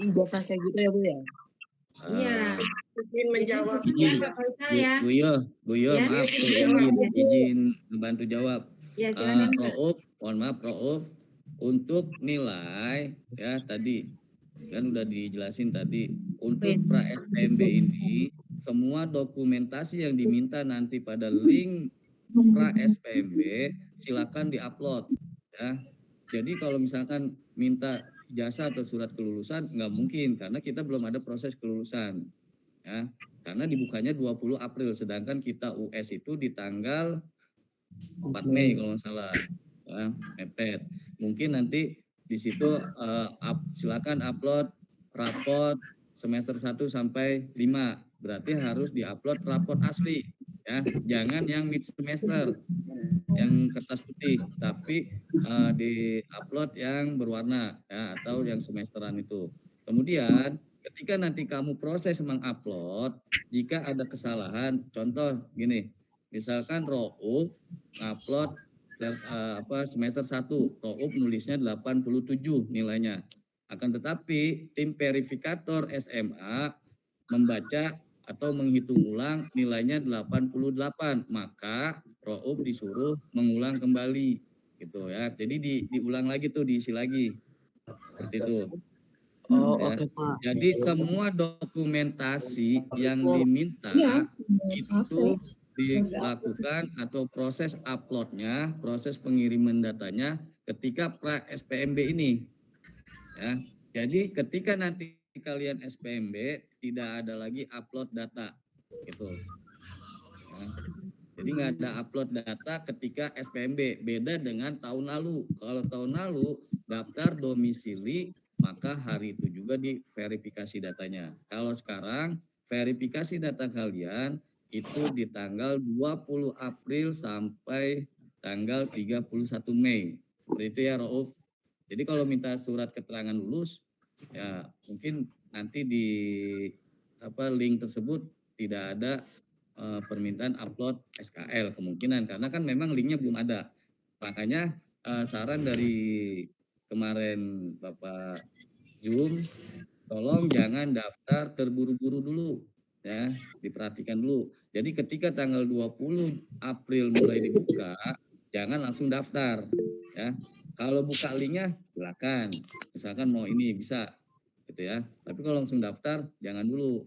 ijazah kayak gitu ya Bu ya? Iya. Izin menjawab. Biasanya Pak Faisal ya. Bu Yo, Ya, maaf izin izin membantu jawab. Ya, silakan. Pak. Ro'ub, untuk nilai ya tadi kan udah dijelasin tadi untuk pra SPMB ini semua dokumentasi yang diminta nanti pada link pra SPMB silakan diupload ya. Jadi kalau misalkan minta ijazah atau surat kelulusan nggak mungkin karena kita belum ada proses kelulusan ya. Karena dibukanya 20 April sedangkan kita US itu di tanggal 4 Mei kalau nggak salah ya, mepet. Mungkin nanti di situ silakan upload raport semester 1 sampai 5. Berarti harus diupload raport asli ya. Jangan yang mid semester yang kertas putih, tapi di-upload yang berwarna ya atau yang semesteran itu. Kemudian ketika nanti kamu proses mengupload, jika ada kesalahan, contoh gini, misalkan Ro'ub upload semester 1, Ro'ub nulisnya 87 nilainya. Akan tetapi tim verifikator SMA membaca atau menghitung ulang nilainya 88, maka Ro'ub disuruh mengulang kembali gitu ya. Jadi diulang lagi tuh, diisi lagi. Seperti itu. Oh, ya. oke Pak. Jadi semua dokumentasi yang diminta itu dilakukan atau proses uploadnya, proses pengiriman datanya ketika pra SPMB ini. Ya, jadi ketika nanti kalian SPMB tidak ada lagi upload data, gitu. Ya. Jadi nggak ada upload data ketika SPMB. Beda dengan tahun lalu. Kalau tahun lalu daftar domisili, maka hari itu juga diverifikasi datanya. Kalau sekarang verifikasi data kalian itu di tanggal 20 April sampai tanggal 31 Mei. Seperti itu ya, Rauf. Jadi kalau minta surat keterangan lulus, ya mungkin nanti di link tersebut tidak ada permintaan upload SKL kemungkinan, karena kan memang linknya belum ada. Makanya saran dari kemarin Bapak Zoom, tolong jangan daftar terburu-buru dulu, ya, diperhatikan dulu. Jadi ketika tanggal 20 April mulai dibuka, jangan langsung daftar, ya. Kalau buka linknya silakan, misalkan mau ini bisa, gitu ya. Tapi kalau langsung daftar jangan dulu,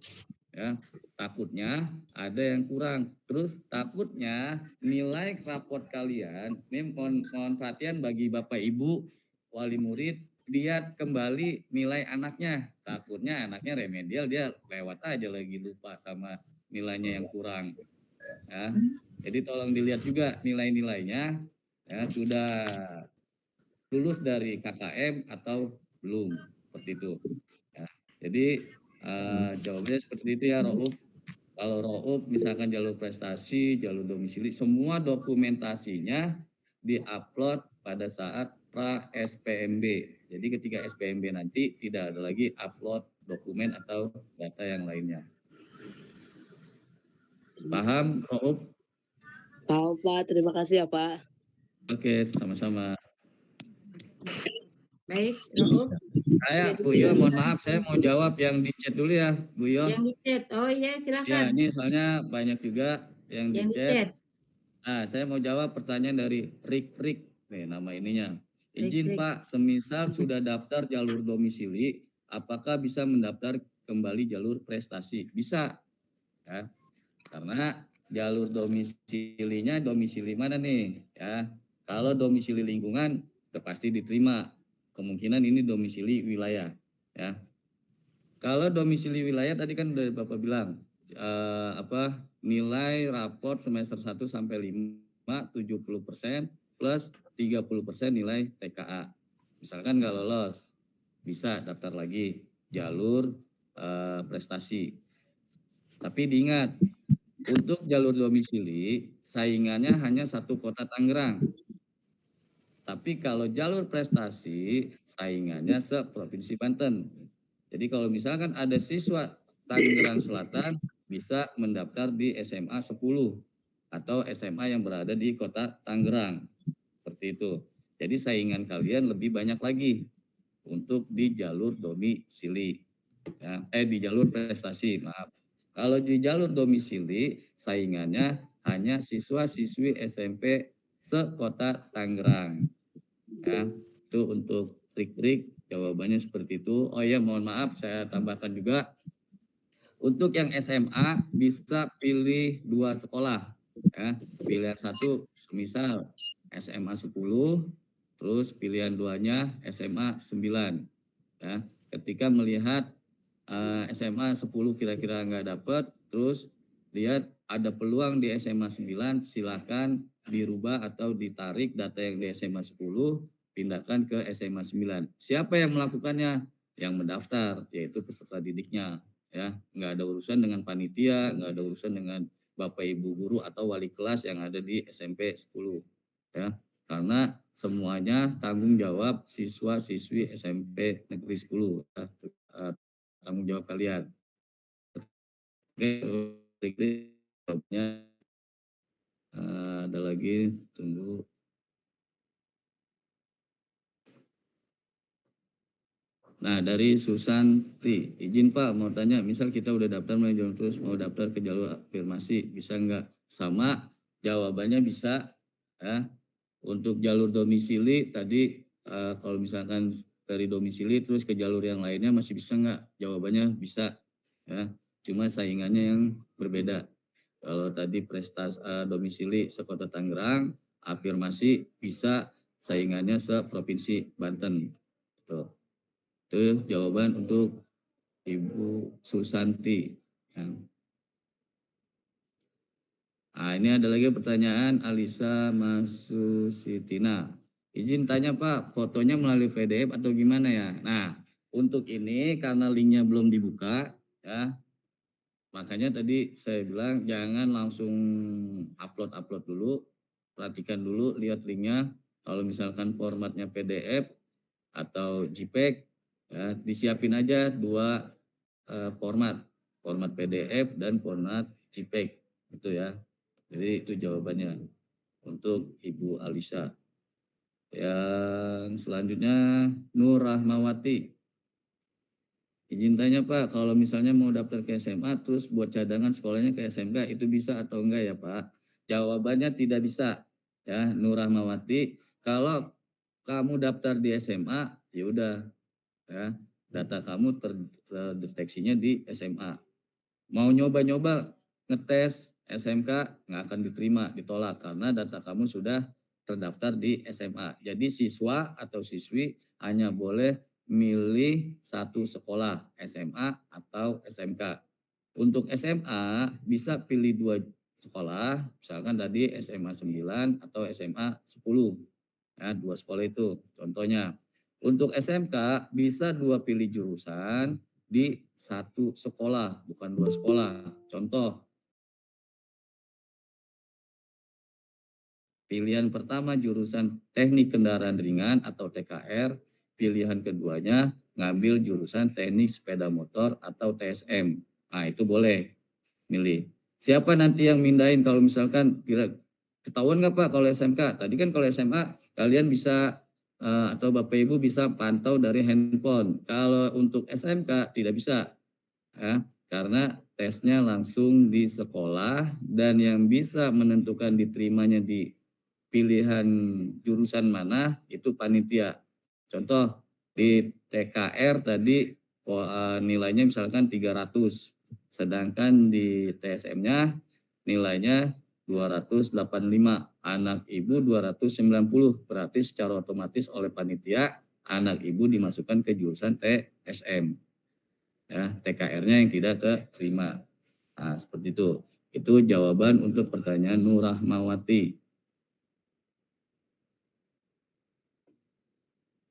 ya. Takutnya ada yang kurang. Terus takutnya nilai raport kalian, ini mohon perhatian bagi Bapak Ibu wali murid, lihat kembali nilai anaknya. Takutnya anaknya remedial, dia lewat aja lagi, lupa sama nilainya yang kurang. Ya. Jadi tolong dilihat juga nilai-nilainya, ya, sudah lulus dari KKM atau belum, seperti itu. Ya. Jadi jawabannya seperti itu ya, Rauf. Kalau Rauf misalkan jalur prestasi, jalur domisili, semua dokumentasinya diupload pada saat pra SPMB. Jadi ketika SPMB nanti tidak ada lagi upload dokumen atau data yang lainnya. Paham, Rauf? Paham Pak, terima kasih ya Pak. Oke, sama-sama. Baik, Rauf. Saya, Bu Yo, mohon maaf, saya mau jawab yang di chat dulu ya, Bu Yo. Yang di chat. Oh iya, Ya, silakan. ini soalnya banyak juga yang di Yang di chat. chat. Nah, saya mau jawab pertanyaan dari Rik. Nih, nama ininya. Izin Rik. Pak, semisal sudah daftar jalur domisili, apakah bisa mendaftar kembali jalur prestasi? Bisa, ya. Karena jalur domisilinya domisili mana nih, ya. Kalau domisili lingkungan, sudah pasti diterima. Kemungkinan ini domisili wilayah, ya. Kalau domisili wilayah tadi kan dari Bapak bilang, nilai raport semester 1 sampai 5 70% plus 30% nilai TKA. Misalkan nggak lolos, bisa daftar lagi jalur prestasi. Tapi diingat, untuk jalur domisili saingannya hanya satu kota Tangerang. Tapi kalau jalur prestasi saingannya se-Provinsi Banten. Jadi kalau misalkan ada siswa Tangerang Selatan bisa mendaftar di SMA 10 atau SMA yang berada di kota Tangerang. Seperti itu. Jadi saingan kalian lebih banyak lagi untuk di jalur domisili. Ya, di jalur prestasi, maaf. Kalau di jalur domisili saingannya hanya siswa-siswi SMP sekota Tangerang. Ya, itu untuk trik-trik jawabannya seperti itu. Oh ya, mohon maaf saya tambahkan juga. Untuk yang SMA bisa pilih 2 sekolah. Ya, pilihan 1 misal SMA 10, terus pilihan 2-nya SMA 9. Ya, ketika melihat SMA 10 kira-kira nggak dapat, terus lihat ada peluang di SMA 9, silakan dirubah atau ditarik data yang di SMA 10, pindahkan ke SMA 9. Siapa yang melakukannya? Yang mendaftar, yaitu peserta didiknya. Ya, nggak ada urusan dengan panitia, nggak ada urusan dengan Bapak Ibu guru atau wali kelas yang ada di SMP 10. Ya, karena semuanya tanggung jawab siswa-siswi SMP Negeri 10. Ya, tanggung jawab kalian. Oke, jawabnya ada lagi, tunggu. Nah, dari Susanti, izin Pak mau tanya, misal kita udah daftar melalui jalur terus mau daftar ke jalur afirmasi, bisa nggak? Sama, jawabannya bisa. Ya. Untuk jalur domisili tadi, kalau misalkan dari domisili terus ke jalur yang lainnya masih bisa nggak? Jawabannya bisa. Ya. Cuma saingannya yang berbeda. Kalau tadi prestasi domisili sekota Tangerang, afirmasi bisa saingannya se-Provinsi Banten. Tuh. Itu jawaban untuk Ibu Susanti. Ya. Nah, ini ada lagi pertanyaan Alisa Masusitina. Izin tanya Pak, fotonya melalui PDF atau gimana ya? Nah, untuk ini karena linknya belum dibuka, ya, makanya tadi saya bilang jangan langsung upload dulu, perhatikan dulu, lihat linknya. Kalau misalkan formatnya PDF atau JPEG, ya, disiapin aja dua format PDF dan format JPEG, gitu ya. Jadi itu jawabannya untuk Ibu Alisa. Yang selanjutnya Nur Rahmawati. Izin tanya Pak, kalau misalnya mau daftar ke SMA terus buat cadangan sekolahnya ke SMK itu bisa atau enggak ya Pak? Jawabannya tidak bisa. Ya, Nur Rahmawati, kalau kamu daftar di SMA, ya udah, ya, data kamu terdeteksinya di SMA. Mau nyoba-nyoba ngetes SMK nggak akan diterima, ditolak karena data kamu sudah terdaftar di SMA. Jadi siswa atau siswi hanya boleh milih satu sekolah, SMA atau SMK. Untuk SMA bisa pilih dua sekolah, misalkan tadi SMA 9 atau SMA 10. Ya, dua sekolah itu contohnya. Untuk SMK bisa dua pilih jurusan di satu sekolah, bukan dua sekolah. Contoh, pilihan pertama jurusan teknik kendaraan ringan atau TKR, pilihan keduanya ngambil jurusan teknik sepeda motor atau TSM. Nah, itu boleh milih. Siapa nanti yang mindahin kalau misalkan ketahuan nggak Pak kalau SMK? Tadi kan kalau SMA kalian bisa atau Bapak Ibu bisa pantau dari handphone. Kalau untuk SMK tidak bisa, ya, karena tesnya langsung di sekolah dan yang bisa menentukan diterimanya di pilihan jurusan mana itu panitia. Contoh di TKR tadi nilainya misalkan 300, sedangkan di TSM-nya nilainya 285, anak ibu 290, berarti secara otomatis oleh panitia anak ibu dimasukkan ke jurusan TSM. Ya, TKR-nya yang tidak keterima. Nah, seperti itu. Itu jawaban untuk pertanyaan Nur Rahmawati.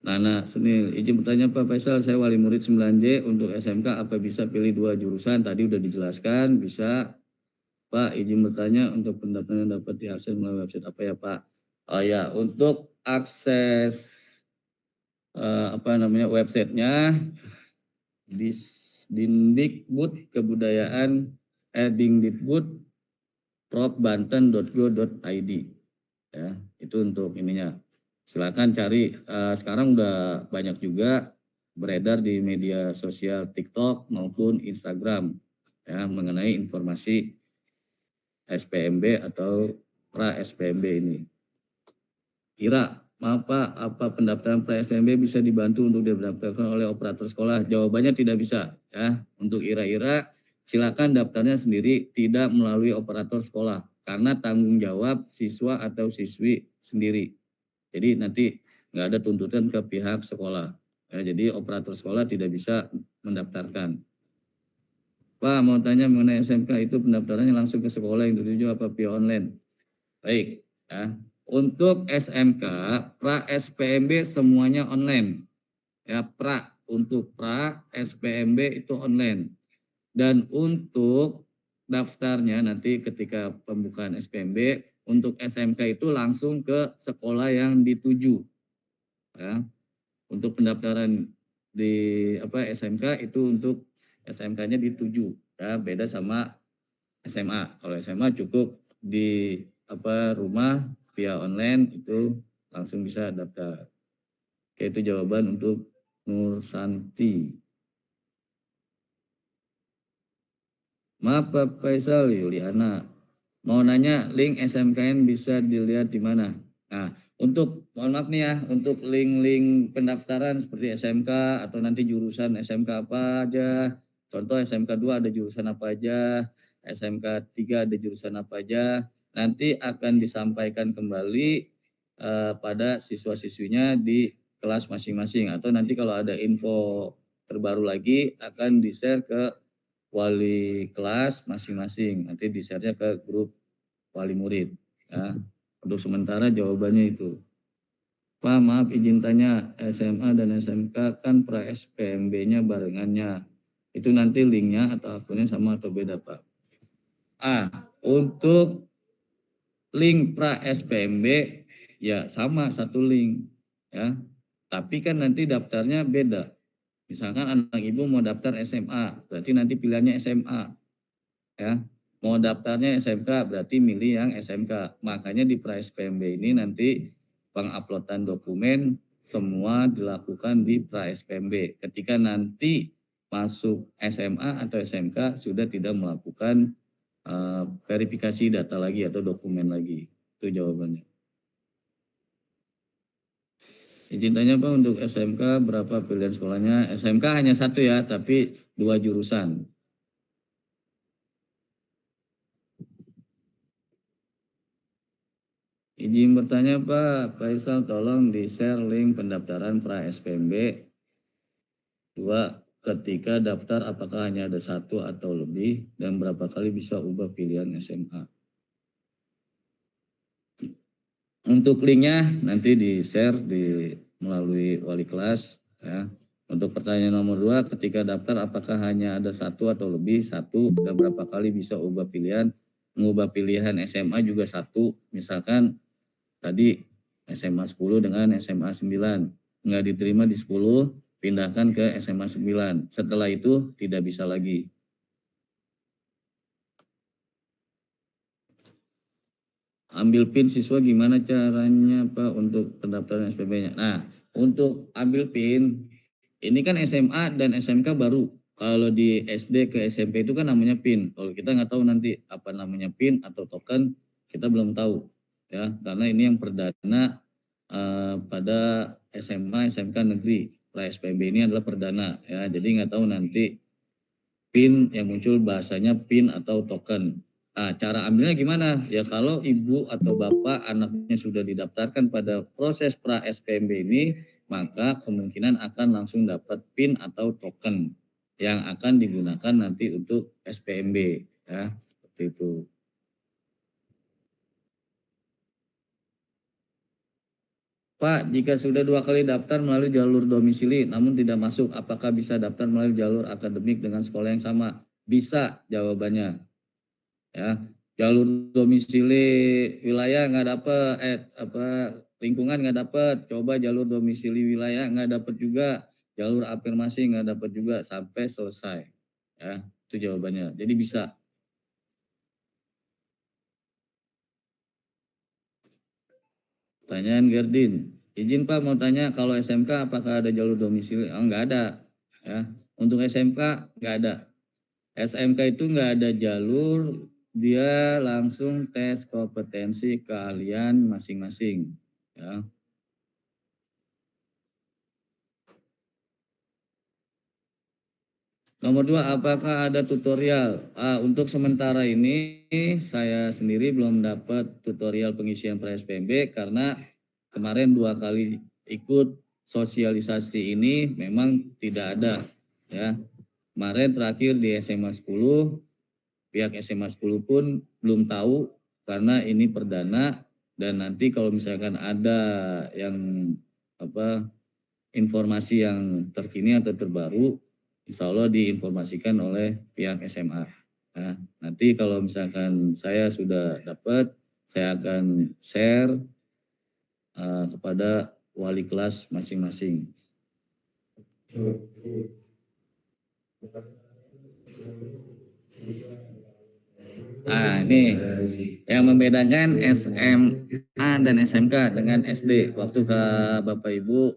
Nana Senil, izin bertanya Pak Faisal, saya wali murid 9J untuk SMK, apa bisa pilih dua jurusan? Tadi udah dijelaskan, bisa. Pak, izin bertanya untuk pendaftaran dapat diakses melalui website apa ya Pak? Oh ya, untuk akses websitenya di Dindikbud Kebudayaan dindikbud.propbanten.go.id, ya, itu untuk ininya. Silakan cari, sekarang udah banyak juga beredar di media sosial TikTok maupun Instagram, ya, mengenai informasi SPMB atau pra SPMB ini. Ira, maaf Pak, apa pendaftaran pra SPMB bisa dibantu untuk didaftarkan oleh operator sekolah? Jawabannya tidak bisa, ya. Untuk Ira-Ira silakan daftarnya sendiri, tidak melalui operator sekolah karena tanggung jawab siswa atau siswi sendiri. Jadi nanti nggak ada tuntutan ke pihak sekolah. Ya, jadi operator sekolah tidak bisa mendaftarkan. Pak, mau tanya mengenai SMK itu pendaftarannya langsung ke sekolah yang dituju apa via online? Baik, ya. Untuk SMK, pra SPMB semuanya online. Ya, untuk pra SPMB itu online. Dan untuk daftarnya nanti ketika pembukaan SPMB, untuk SMK itu langsung ke sekolah yang dituju. Ya. Untuk pendaftaran di SMK itu untuk SMK-nya dituju, ya, beda sama SMA. Kalau SMA cukup di rumah via online itu langsung bisa daftar. Oke, itu jawaban untuk Nur Santi. Maaf Pak Faisal, Yuliana. Mau nanya link SMKN bisa dilihat di mana? Nah, mohon maaf nih ya, untuk link-link pendaftaran seperti SMK atau nanti jurusan SMK apa aja. Contoh SMK 2 ada jurusan apa aja, SMK 3 ada jurusan apa aja. Nanti akan disampaikan kembali pada siswa-siswinya di kelas masing-masing. Atau nanti kalau ada info terbaru lagi akan di-share ke wali kelas masing-masing. Nanti di-share-nya ke grup wali murid. Ya. Untuk sementara jawabannya itu. Pak, maaf izin tanya, SMA dan SMK kan pra SPMB-nya barengannya. Itu nanti linknya atau akunnya sama atau beda, Pak? Untuk link pra SPMB ya sama satu link ya. Tapi kan nanti daftarnya beda. Misalkan anak ibu mau daftar SMA, berarti nanti pilihannya SMA ya. Mau daftarnya SMK berarti milih yang SMK. Makanya di pra SPMB ini nanti penguploadan dokumen semua dilakukan di pra SPMB. Ketika nanti masuk SMA atau SMK sudah tidak melakukan verifikasi data lagi atau dokumen lagi. Itu jawabannya. Izin tanya Pak, untuk SMK berapa pilihan sekolahnya? SMK hanya satu ya, tapi 2 jurusan. Izin bertanya Pak, Faisal tolong di-share link pendaftaran pra SPMB 2. Ketika daftar apakah hanya ada satu atau lebih dan berapa kali bisa ubah pilihan SMA? Untuk linknya nanti di-share melalui wali kelas ya. Untuk pertanyaan nomor 2, ketika daftar apakah hanya ada satu atau lebih? Satu, dan berapa kali bisa ubah pilihan? Mengubah pilihan SMA juga satu. Misalkan tadi SMA 10 dengan SMA 9. Nggak diterima di 10, pindahkan ke SMA 9. Setelah itu tidak bisa lagi. Ambil PIN siswa gimana caranya Pak untuk pendaftaran SPB-nya? Nah, untuk ambil PIN, ini kan SMA dan SMK baru. Kalau di SD ke SMP itu kan namanya PIN. Kalau kita nggak tahu nanti apa namanya PIN atau token, kita belum tahu. Ya, karena ini yang perdana pada SMA, SMK negeri. Pra SPB ini adalah perdana. Ya, jadi nggak tahu nanti PIN yang muncul bahasanya PIN atau token. Nah, cara ambilnya gimana? Ya kalau ibu atau bapak anaknya sudah didaftarkan pada proses pra SPMB ini, maka kemungkinan akan langsung dapat PIN atau token yang akan digunakan nanti untuk SPMB. Ya, seperti itu. Pak, jika sudah 2 kali daftar melalui jalur domisili namun tidak masuk, apakah bisa daftar melalui jalur akademik dengan sekolah yang sama? Bisa jawabannya. Ya, jalur domisili wilayah nggak dapet, lingkungan nggak dapet, coba jalur domisili wilayah nggak dapet juga, jalur afirmasi nggak dapet juga sampai selesai. Ya, itu jawabannya. Jadi bisa. Pertanyaan Gerdin. Izin Pak mau tanya kalau SMK apakah ada jalur domisili? Oh, nggak ada. Ya, untuk SMK nggak ada. SMK itu nggak ada jalur, dia langsung tes kompetensi keahlian masing-masing. Ya. Nomor 2, apakah ada tutorial? Untuk sementara ini saya sendiri belum dapat tutorial pengisian pra SPMB karena kemarin 2 kali ikut sosialisasi ini memang tidak ada. Ya. Kemarin terakhir di SMA 10, pihak SMA 10 pun belum tahu karena ini perdana, dan nanti kalau misalkan ada yang informasi yang terkini atau terbaru, insya Allah diinformasikan oleh pihak SMA. Nah, nanti kalau misalkan saya sudah dapat, saya akan share kepada wali kelas masing-masing. Nah, ini yang membedakan SMA dan SMK dengan SD. Waktu ke Bapak Ibu,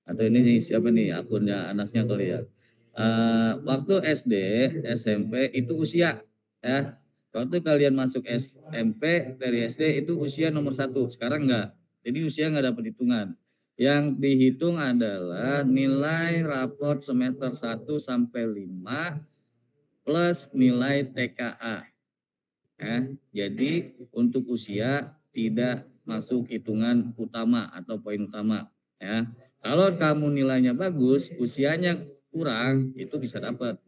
atau ini siapa nih akunnya anaknya kali ya. Waktu SD, SMP itu usia ya. Waktu kalian masuk SMP dari SD itu usia nomor 1. Sekarang enggak. Jadi usia enggak dapat hitungan. Yang dihitung adalah nilai raport semester 1 sampai 5 plus nilai TKA. Ya, jadi untuk usia tidak masuk hitungan utama atau poin utama. Ya, kalau kamu nilainya bagus, usianya kurang, itu bisa dapat.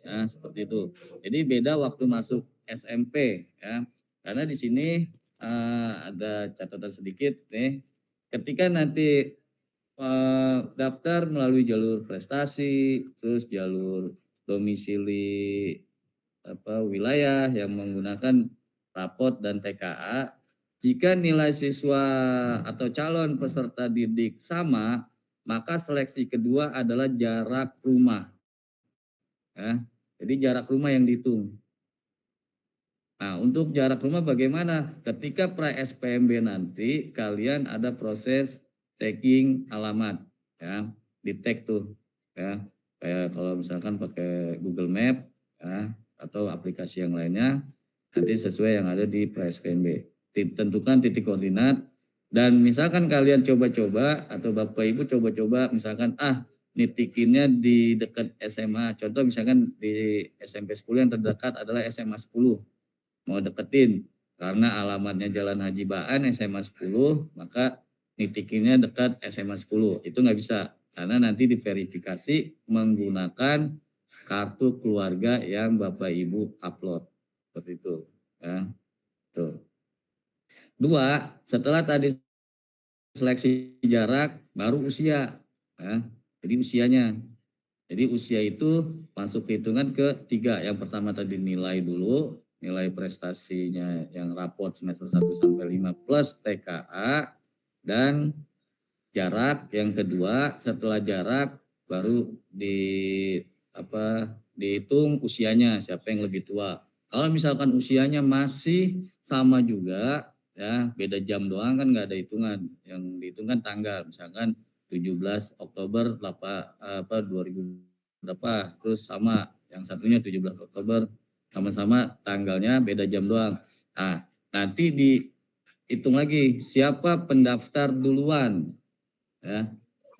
Ya, seperti itu. Jadi beda waktu masuk SMP. Ya, Karena di sini ada catatan sedikit nih. Ketika nanti daftar melalui jalur prestasi, terus jalur domisili wilayah yang menggunakan rapot dan TKA, jika nilai siswa atau calon peserta didik sama, maka seleksi kedua adalah jarak rumah. Ya. Jadi jarak rumah yang dihitung. Nah, untuk jarak rumah bagaimana? Ketika pra-SPMB nanti kalian ada proses tagging alamat, ya, di tag tuh, ya. Kayak kalau misalkan pakai Google Map, ya, atau aplikasi yang lainnya, nanti sesuai yang ada di pra-SPMB. Tentukan titik koordinat dan misalkan kalian coba-coba atau Bapak Ibu coba-coba misalkan nitikinnya di dekat SMA. Contoh misalkan di SMP 10 yang terdekat adalah SMA 10. Mau deketin karena alamatnya Jalan Haji Baan SMA 10, maka nitikinnya dekat SMA 10. Itu nggak bisa karena nanti diverifikasi menggunakan kartu keluarga yang Bapak Ibu upload. Seperti itu, ya. Tuh. Dua, setelah tadi seleksi jarak baru usia, ya. Jadi usianya. Jadi usia itu masuk hitungan ketiga. Yang pertama tadi nilai dulu, nilai prestasinya yang raport semester 1 sampai 5 plus TKA dan jarak. Yang kedua, setelah jarak baru dihitung usianya siapa yang lebih tua. Kalau misalkan usianya masih sama juga, ya beda jam doang kan nggak ada hitungan. Yang dihitungkan tanggal, misalkan 17 Oktober 2000 berapa, terus sama yang satunya 17 Oktober sama-sama tanggalnya beda jam doang. Nah, nanti dihitung lagi siapa pendaftar duluan, ya.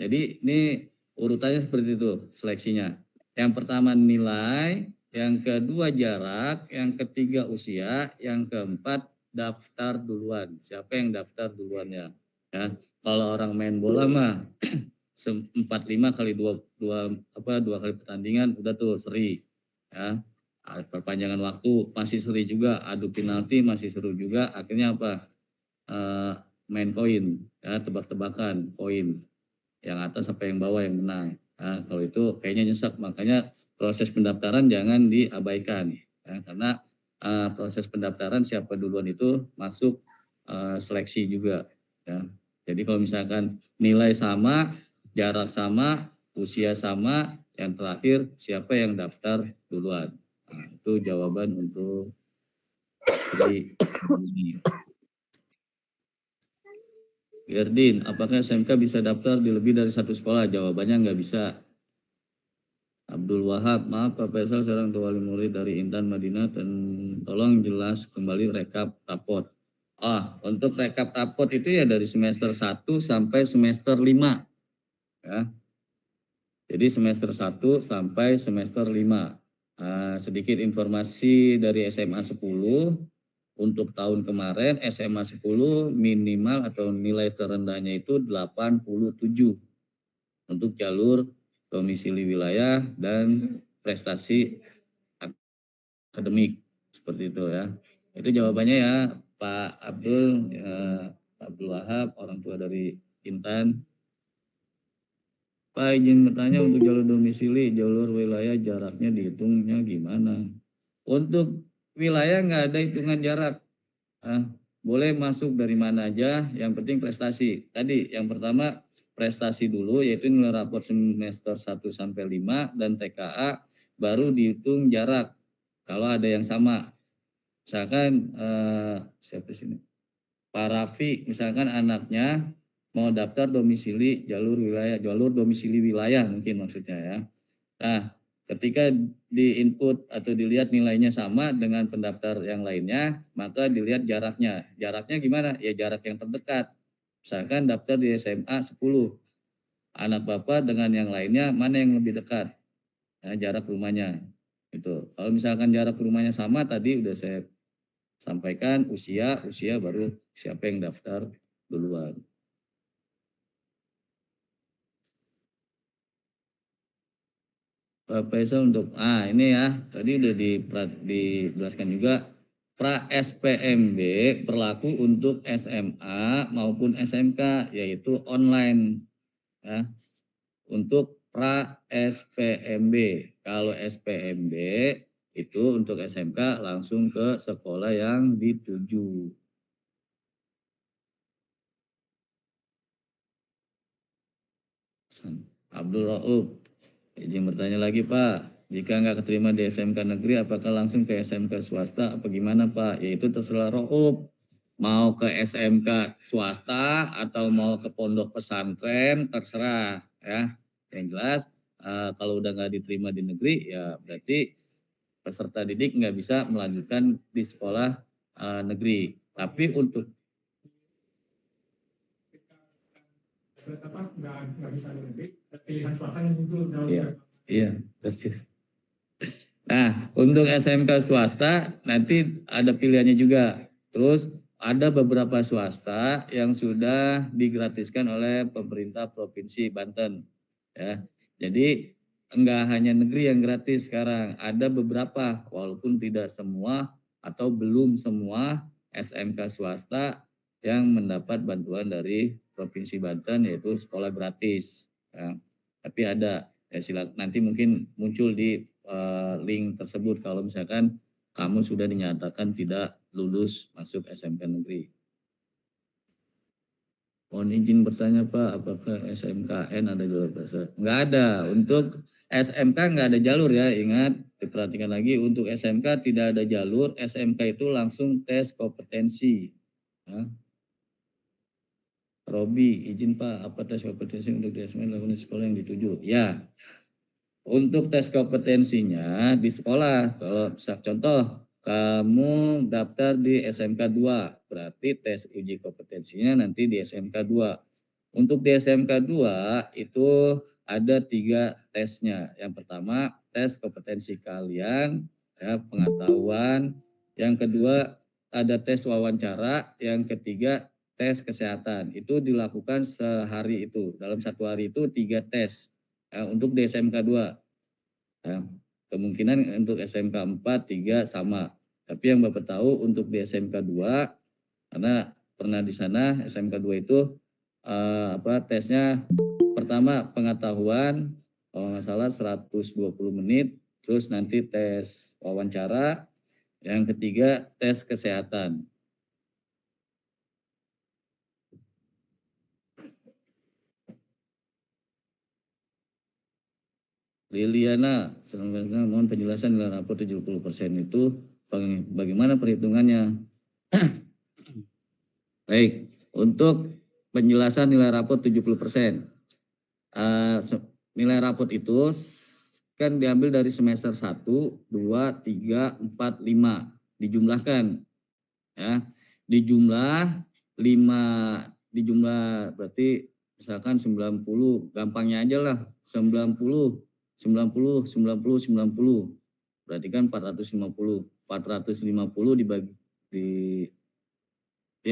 Jadi ini urutannya seperti itu seleksinya. Yang pertama nilai, yang kedua jarak, yang ketiga usia, yang keempat daftar duluan. Siapa yang daftar duluannya, ya. Kalau orang main bola mah 45 kali dua kali pertandingan udah tuh seri, ya. Perpanjangan waktu masih seri juga, adu penalti masih seru juga, akhirnya apa? Main koin, ya, tebak-tebakan koin, yang atas apa yang bawah yang menang. Nah, kalau itu kayaknya nyesek, makanya proses pendaftaran jangan diabaikan, ya, karena proses pendaftaran siapa duluan itu masuk seleksi juga, ya. Jadi kalau misalkan nilai sama, jarak sama, usia sama, yang terakhir siapa yang daftar duluan. Nah, itu jawaban untuk ini. Gerdin, apakah SMK bisa daftar di lebih dari satu sekolah? Jawabannya nggak bisa. Abdul Wahab, maaf Pak Faisal, seorang tua wali murid dari Intan Madinah, dan tolong jelas kembali rekap rapot. Untuk rekap rapot itu ya dari semester 1 sampai semester 5. Ya. Jadi semester 1 sampai semester 5. Sedikit informasi dari SMA 10. Untuk tahun kemarin SMA 10 minimal atau nilai terendahnya itu 87 untuk jalur domisili wilayah dan prestasi akademik, seperti itu, ya. Itu jawabannya ya Pak Abdul Wahab, orang tua dari Intan. Pak, izin bertanya, untuk jalur domisili, jalur wilayah jaraknya dihitungnya gimana? Untuk wilayah nggak ada hitungan jarak. Boleh masuk dari mana aja, yang penting prestasi. Tadi yang pertama prestasi dulu, yaitu nilai raport semester 1 sampai 5 dan TKA, baru dihitung jarak. Kalau ada yang sama. Misalkan siapa sini? Pak Rafi, misalkan anaknya mau daftar domisili jalur domisili wilayah mungkin maksudnya, ya. Nah, ketika di-input atau dilihat nilainya sama dengan pendaftar yang lainnya, maka dilihat jaraknya. Jaraknya gimana? Ya jarak yang terdekat. Misalkan daftar di SMA 10. Anak Bapak dengan yang lainnya mana yang lebih dekat? Nah, jarak rumahnya. Itu. Kalau misalkan jarak rumahnya sama, tadi udah saya sampaikan usia baru siapa yang daftar duluan. Pak Faisal untuk ini ya tadi udah dijelaskan juga pra SPMB berlaku untuk SMA maupun SMK, yaitu online ya. Untuk pra SPMB, kalau SPMB itu untuk SMK langsung ke sekolah yang dituju. Abdul Rauf, izin bertanya lagi Pak, jika nggak keterima di SMK negeri, apakah langsung ke SMK swasta apa gimana Pak? Yaitu terserah Rauf, mau ke SMK swasta atau mau ke pondok pesantren terserah ya. Yang jelas kalau udah nggak diterima di negeri ya berarti peserta didik nggak bisa melanjutkan di sekolah negeri. Tapi untuk iya, iya, persis. Nah, untuk SMK swasta nanti ada pilihannya juga. Terus ada beberapa swasta yang sudah digratiskan oleh pemerintah Provinsi Banten. Ya, jadi enggak hanya negeri yang gratis sekarang, ada beberapa walaupun tidak semua atau belum semua SMK swasta yang mendapat bantuan dari Provinsi Banten yaitu sekolah gratis. Ya, tapi ada ya silakan nanti mungkin muncul di link tersebut kalau misalkan kamu sudah dinyatakan tidak lulus masuk SMK negeri. Mohon izin bertanya Pak, apakah SMKN ada jalur bahasa? Enggak ada. Untuk SMK enggak ada jalur ya, ingat diperhatikan lagi untuk SMK tidak ada jalur, SMK itu langsung tes kompetensi. Ya. Robi, izin Pak, apa tes kompetensi untuk di SMK dilakukan di sekolah yang dituju? Ya, untuk tes kompetensinya di sekolah, kalau misal contoh kamu daftar di SMK 2, berarti tes uji kompetensinya nanti di SMK 2. Untuk di SMK 2 itu ada 3 tesnya. Yang pertama tes kompetensi kalian, ya, pengetahuan. Yang kedua ada tes wawancara. Yang ketiga tes kesehatan. Itu dilakukan sehari itu. Dalam satu hari itu 3 tes. Untuk di SMK 2. Ya, kemungkinan untuk SMK 4, 3 sama. Tapi yang Bapak tahu untuk di SMK 2, karena pernah di sana SMK 2 itu tesnya pertama pengetahuan, kalau nggak salah 120 menit, terus nanti tes wawancara, yang ketiga tes kesehatan. Liliana, selanjutnya mohon penjelasan nilai rapor 70% itu bagaimana perhitungannya? Baik, untuk penjelasan nilai rapor 70%. Nilai rapor itu kan diambil dari semester 1, 2, 3, 4, 5. Dijumlahkan. Ya, dijumlah 5, dijumlah berarti misalkan 90, gampangnya aja lah 90, 90, 90, 90. Berarti kan 450. 450 dibagi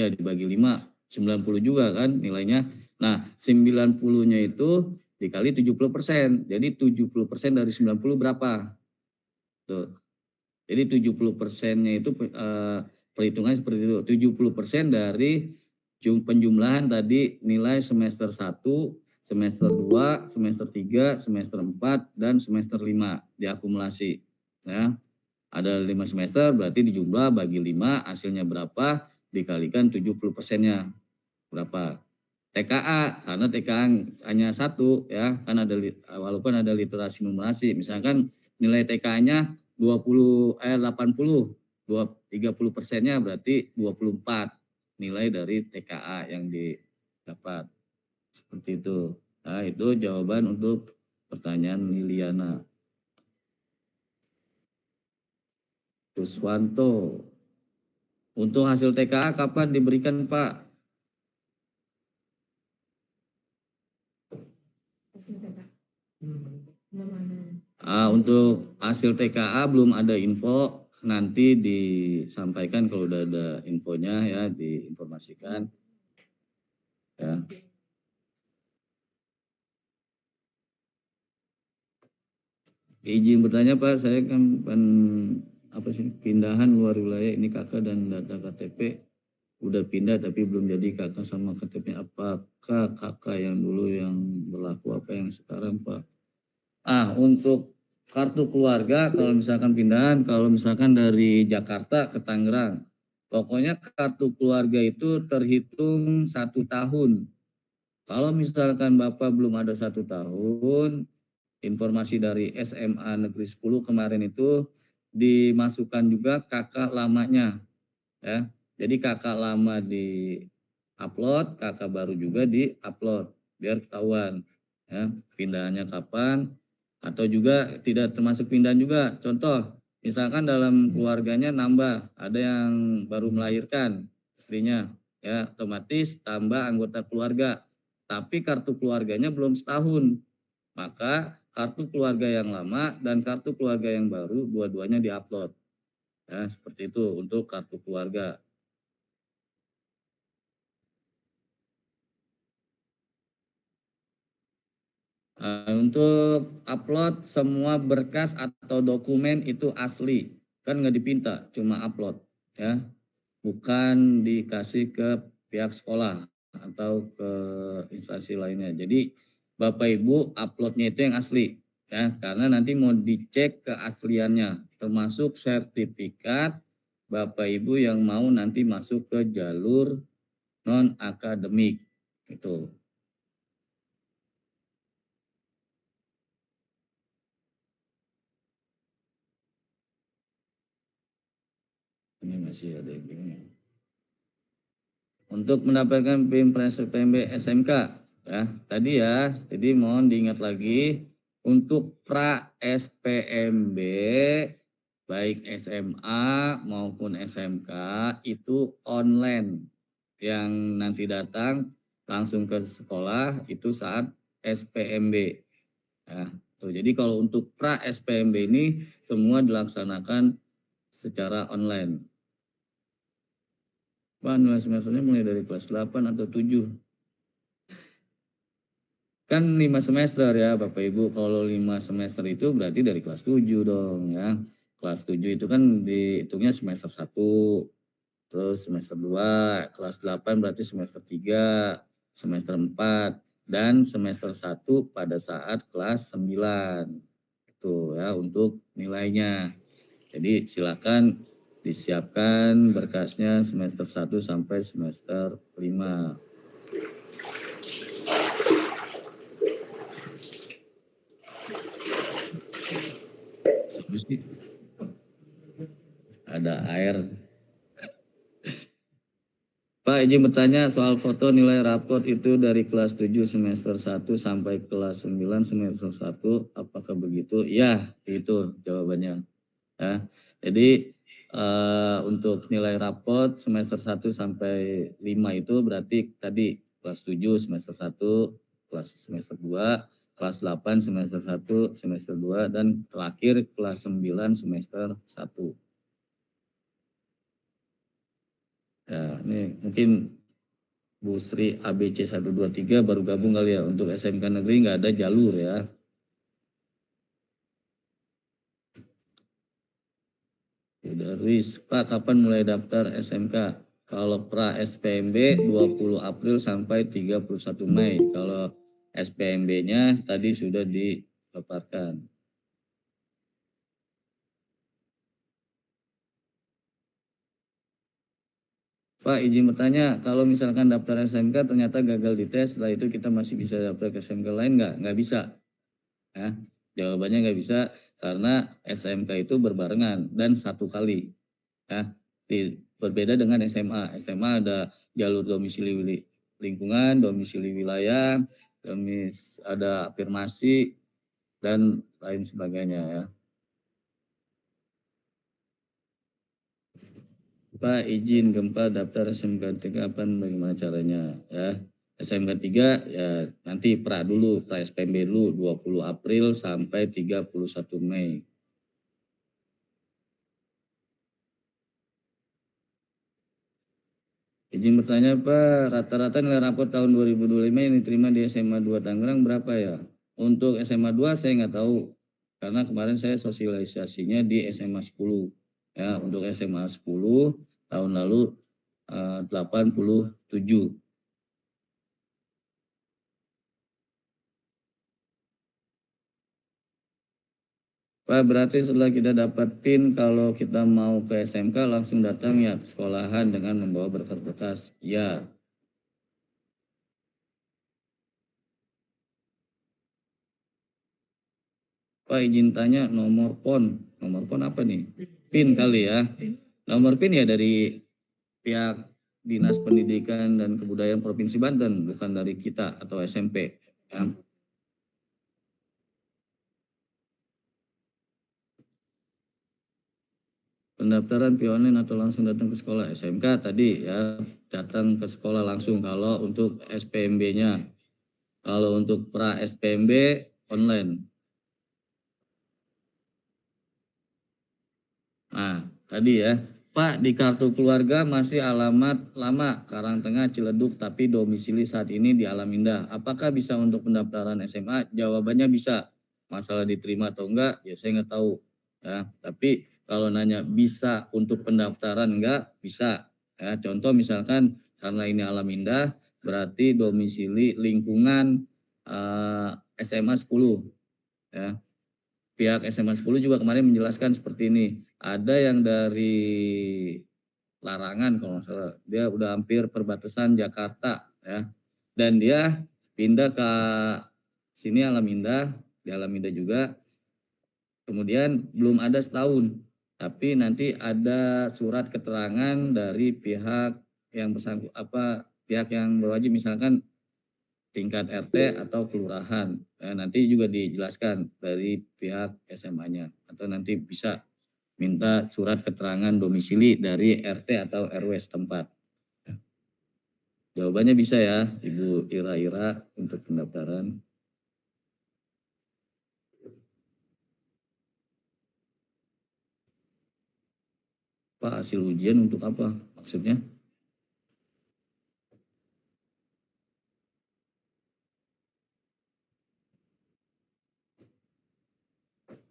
5, 90 juga kan nilainya. Nah, 90-nya itu dikali 70%. Jadi 70% dari 90 berapa? Tuh. Jadi 70%-nya itu perhitungan seperti itu. 70% dari penjumlahan tadi nilai semester 1, semester 2, semester 3, semester 4, dan semester 5 diakumulasi. Ya. Ada 5 semester berarti dijumlah bagi 5 hasilnya berapa dikalikan 70%-nya berapa. TKA karena TKA hanya 1 ya kan ada walaupun ada literasi numerasi misalkan nilai TKA-nya 80, 30%-nya berarti 24 nilai dari TKA yang didapat. Seperti itu. Nah, itu jawaban untuk pertanyaan Liliana. Kuswanto. Untuk hasil TKA kapan diberikan Pak? Untuk hasil TKA belum ada info, nanti disampaikan kalau udah ada infonya ya, diinformasikan. Ya. Izin bertanya Pak, saya kan pindahan luar wilayah ini kakak dan data KTP udah pindah tapi belum jadi kakak sama KTP, apakah kakak yang dulu yang berlaku apa yang sekarang Pak? Untuk kartu keluarga kalau misalkan pindahan, kalau misalkan dari Jakarta ke Tangerang, pokoknya kartu keluarga itu terhitung 1 tahun. Kalau misalkan Bapak belum ada 1 tahun, informasi dari SMA Negeri 10 kemarin itu dimasukkan juga kakak lamanya, ya. Jadi kakak lama di upload, kakak baru juga di upload biar ketahuan, ya, pindahannya kapan, atau juga tidak termasuk pindahan juga. Contoh, misalkan dalam keluarganya nambah, ada yang baru melahirkan istrinya, ya, otomatis tambah anggota keluarga, tapi kartu keluarganya belum setahun, maka kartu keluarga yang lama dan kartu keluarga yang baru dua-duanya diupload. Ya, seperti itu untuk kartu keluarga. Untuk upload semua berkas atau dokumen itu asli, kan nggak dipinta, cuma upload, ya, bukan dikasih ke pihak sekolah atau ke instansi lainnya. Jadi Bapak Ibu uploadnya itu yang asli, ya, karena nanti mau dicek keasliannya, termasuk sertifikat Bapak Ibu yang mau nanti masuk ke jalur non akademik, itu. Ini masih ada yang bingung. Untuk mendapatkan PIN PMB SMK, ya tadi ya, jadi mohon diingat lagi untuk pra SPMB baik SMA maupun SMK itu online, yang nanti datang langsung ke sekolah itu saat SPMB, ya. Tuh, jadi kalau untuk pra SPMB ini semua dilaksanakan secara online. Pak, nilai semesternya mulai dari kelas 8 atau 7? Kan 5 semester ya Bapak Ibu. Kalau 5 semester itu berarti dari kelas 7 dong ya. Kelas 7 itu kan dihitungnya semester 1, terus semester 2, kelas 8 berarti semester 3, semester 4, dan semester 1 pada saat kelas 9. Itu ya untuk nilainya. Jadi silakan disiapkan berkasnya semester 1 sampai semester 5. Ada air. Pak, izin bertanya soal foto nilai rapot itu dari kelas 7 semester 1 sampai kelas 9 semester 1, apakah begitu? Ya, itu jawabannya. Ya. Jadi untuk nilai rapot semester 1 sampai 5 itu berarti tadi kelas 7 semester 1, kelas semester 2, kelas 8 semester 1, semester 2, dan terakhir kelas 9 semester 1. Ya, ini mungkin Bu Sri ABC 123 baru gabung kali ya. Untuk SMK negeri nggak ada jalur ya. Udah Ruiz, Pak kapan mulai daftar SMK? Kalau pra SPMB 20 April sampai 31 Mei. Kalau SPMB-nya tadi sudah dipaparkan. Pak izin bertanya, kalau misalkan daftar SMK ternyata gagal dites, setelah itu kita masih bisa daftar ke SMK lain nggak? Nggak bisa. Ya, jawabannya nggak bisa karena SMK itu berbarengan dan 1 kali. Ya, berbeda dengan SMA. SMA ada jalur domisili lingkungan, domisili wilayah, ada afirmasi dan lain sebagainya ya. Pak izin gempa daftar SMK 3 kapan bagaimana caranya ya. SMK 3 ya nanti pra dulu, pra SPMB dulu 20 April sampai 31 Mei. Izin bertanya Pak, rata-rata nilai rapot tahun 2025 yang diterima di SMA 2 Tangerang berapa ya? Untuk SMA 2 saya nggak tahu, karena kemarin saya sosialisasinya di SMA 10. Ya, untuk SMA 10 tahun lalu 87. Pak, berarti setelah kita dapat PIN, kalau kita mau ke SMK langsung datang ya ke sekolahan dengan membawa berkas-berkas. Ya. Pak, izin tanya nomor PON. Nomor PON apa nih? PIN kali ya. Nomor PIN ya dari pihak Dinas Pendidikan dan Kebudayaan Provinsi Banten, bukan dari kita atau SMP. Ya. Pendaftaran via online atau langsung datang ke sekolah. SMK tadi ya, datang ke sekolah langsung kalau untuk SPMB-nya. Kalau untuk pra SPMB online. Nah, tadi ya, Pak, di kartu keluarga masih alamat lama Karangtengah Ciledug tapi domisili saat ini di Alam Indah. Apakah bisa untuk pendaftaran SMA? Jawabannya bisa. Masalah diterima atau enggak, ya saya nggak tahu. Ya, tapi kalau nanya bisa untuk pendaftaran enggak, bisa. Ya, contoh misalkan karena ini Alam Indah, berarti domisili lingkungan SMA 10. Ya. Pihak SMA 10 juga kemarin menjelaskan seperti ini. Ada yang dari Larangan kalau nggak salah, dia udah hampir perbatasan Jakarta ya. Dan dia pindah ke sini Alam Indah, di Alam Indah juga. Kemudian belum ada setahun, tapi nanti ada surat keterangan dari pihak yang pihak yang berwajib, misalkan tingkat RT atau kelurahan. Nanti juga dijelaskan dari pihak SMA-nya atau nanti bisa minta surat keterangan domisili dari RT atau RW setempat. Jawabannya bisa ya, Ibu Ira untuk pendaftaran. Pak, hasil ujian untuk apa maksudnya?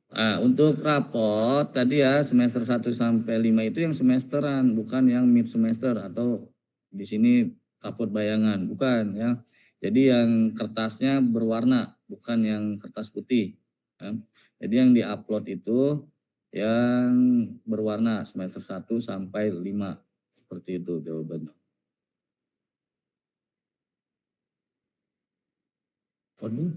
Nah, untuk rapot tadi ya semester 1 sampai 5 itu yang semesteran, bukan yang mid semester atau di sini rapot bayangan, bukan ya. Jadi yang kertasnya berwarna, bukan yang kertas putih. Ya. Jadi yang diupload itu yang berwarna semester 1 sampai 5. Seperti itu jawabannya. Waduh.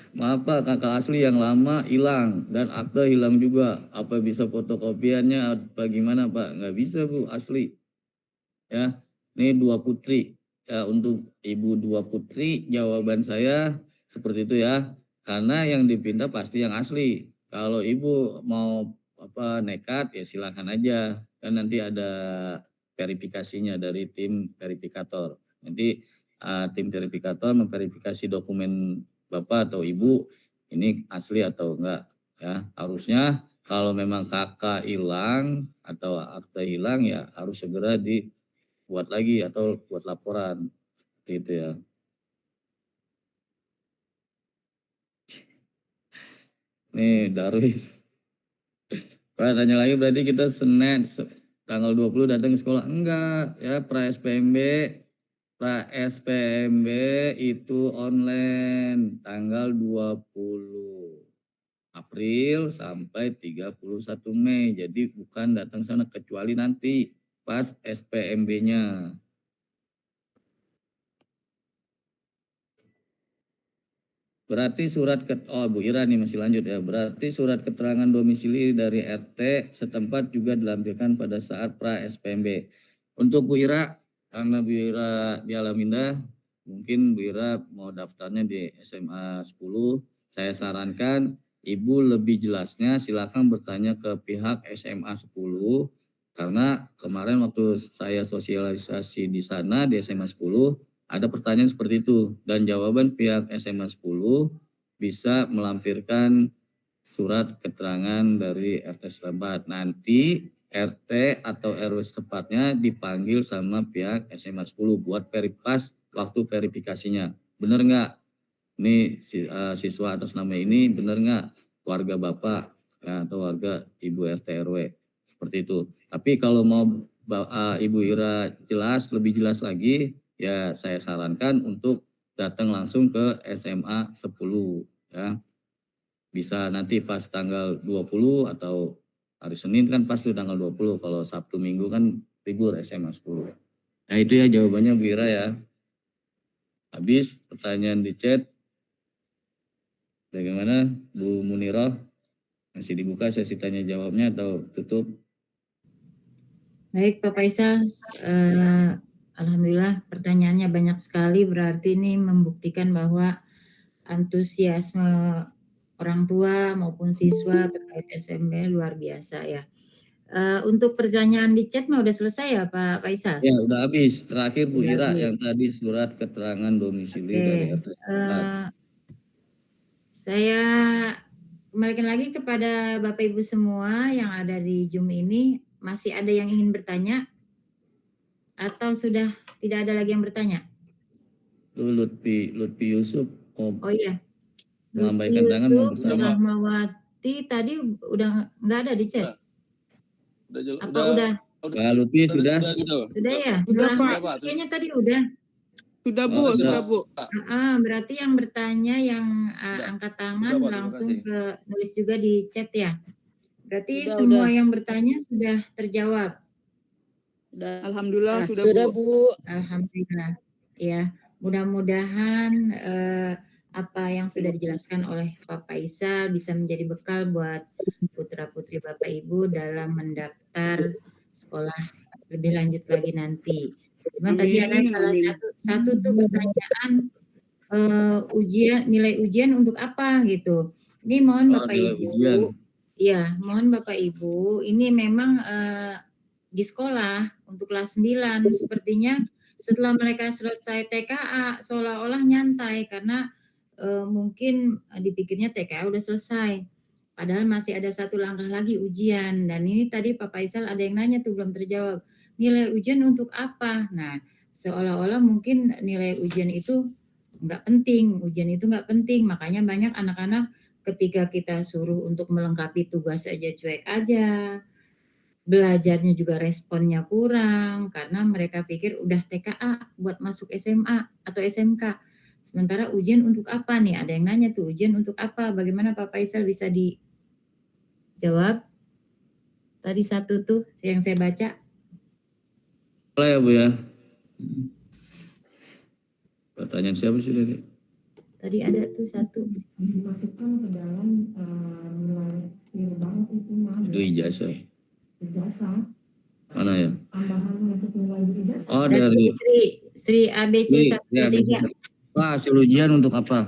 Maaf Pak, kakak asli yang lama hilang dan akte hilang juga. Apa bisa fotokopiannya? Apa gimana Pak? Nggak bisa Bu, asli. Ya, ini 2 putri. Ya, untuk Ibu 2 putri, jawaban saya seperti itu ya. Karena yang dipindah pasti yang asli. Kalau Ibu mau nekat ya silakan aja. Kan nanti ada verifikasinya dari tim verifikator. Nanti tim verifikator memverifikasi dokumen Bapak atau Ibu ini asli atau enggak ya. Harusnya kalau memang kakak hilang atau akte hilang ya harus segera dibuat lagi atau buat laporan seperti itu ya. Nih Darwis. Pak tanya lagi berarti kita Senin tanggal 20 datang ke sekolah enggak ya pra SPMB itu online tanggal 20 April sampai 31 Mei. Jadi bukan datang sana kecuali nanti pas SPMB-nya. Berarti Bu Ira nih masih lanjut ya. Berarti surat keterangan domisili dari RT setempat juga dilampirkan pada saat pra SPMB. Untuk Bu Ira, karena Bu Ira di Alam Indah, mungkin Bu Ira mau daftarnya di SMA 10, saya sarankan Ibu lebih jelasnya silakan bertanya ke pihak SMA 10 karena kemarin waktu saya sosialisasi di sana di SMA 10 ada pertanyaan seperti itu dan jawaban pihak SMA 10 bisa melampirkan surat keterangan dari RT setempat. Nanti RT atau RW setempatnya dipanggil sama pihak SMA 10 buat pas waktu verifikasinya. Benar nggak? Ini siswa atas nama ini benar nggak warga Bapak ya, atau warga Ibu RT RW? seperti itu. Tapi kalau mau Ibu Ira lebih jelas lagi, ya saya sarankan untuk datang langsung ke SMA 10 ya. Bisa nanti pas tanggal 20 atau hari Senin kan pas tuh tanggal 20, kalau Sabtu Minggu kan libur SMA 10. Nah itu ya jawabannya Bu Ira ya. Habis pertanyaan di chat. Bagaimana Bu Munirah? Masih dibuka sesi tanya jawabnya atau tutup? Baik Pak Faisal, alhamdulillah pertanyaannya banyak sekali, berarti ini membuktikan bahwa antusiasme orang tua maupun siswa terkait SMB luar biasa ya. Untuk pertanyaan di chat mah udah selesai ya Pak Faisal? Ya udah habis. Terakhir Bu Udah Ira yang habis. tadi surat keterangan domisili dari RT. Saya kembalikan lagi kepada Bapak Ibu semua yang ada di Zoom ini. Masih ada yang ingin bertanya? Atau sudah tidak ada lagi yang bertanya? Lutfi Yusuf Oh iya, Lutfi melambaikan tangan mau Yusuf, bertanya. Rahmawati tadi udah nggak ada di chat. Udah? Pak Lutfi sudah? Sudah ya? Sudah, Pak. Kayaknya tadi udah. Sudah Bu, Oh, sudah Bu. Berarti yang bertanya yang angkat tangan langsung ke nulis juga di chat ya. Berarti semua yang bertanya sudah terjawab. Alhamdulillah sudah Bu. Alhamdulillah. Ya, mudah-mudahan apa yang sudah dijelaskan oleh Pak Faisal bisa menjadi bekal buat putra-putri Bapak Ibu dalam mendaftar sekolah lebih lanjut lagi nanti. Cuman tadi ada salah satu tuh pertanyaan nilai ujian untuk apa gitu. Ini mohon Bapak Ibu. Iya, mohon Bapak Ibu, ini memang di sekolah untuk kelas 9 sepertinya setelah mereka selesai TKA seolah-olah nyantai karena mungkin dipikirnya TKA udah selesai. Padahal masih ada satu langkah lagi ujian, dan ini tadi Pak Faisal ada yang nanya tuh belum terjawab. Nilai ujian untuk apa? Nah, seolah-olah mungkin nilai ujian itu nggak penting, makanya banyak anak-anak ketika kita suruh untuk melengkapi tugas aja cuek aja, belajarnya juga responnya kurang karena mereka pikir udah TKA buat masuk SMA atau SMK. Sementara ujian untuk apa nih? Ada yang nanya tuh, ujian untuk apa? Bagaimana Pak Faisal bisa dijawab? Tadi satu tuh yang saya baca. Boleh ya Bu ya. Pertanyaan siapa sih tadi? Tadi ada tuh satu. Dimasukkan ke dalam nilai bank itu Itu ijazah. ijazah. Mana ya? Tambahan untuk nilai ijazah. Oh dari Sri ABC 123. Hasil ujian untuk apa?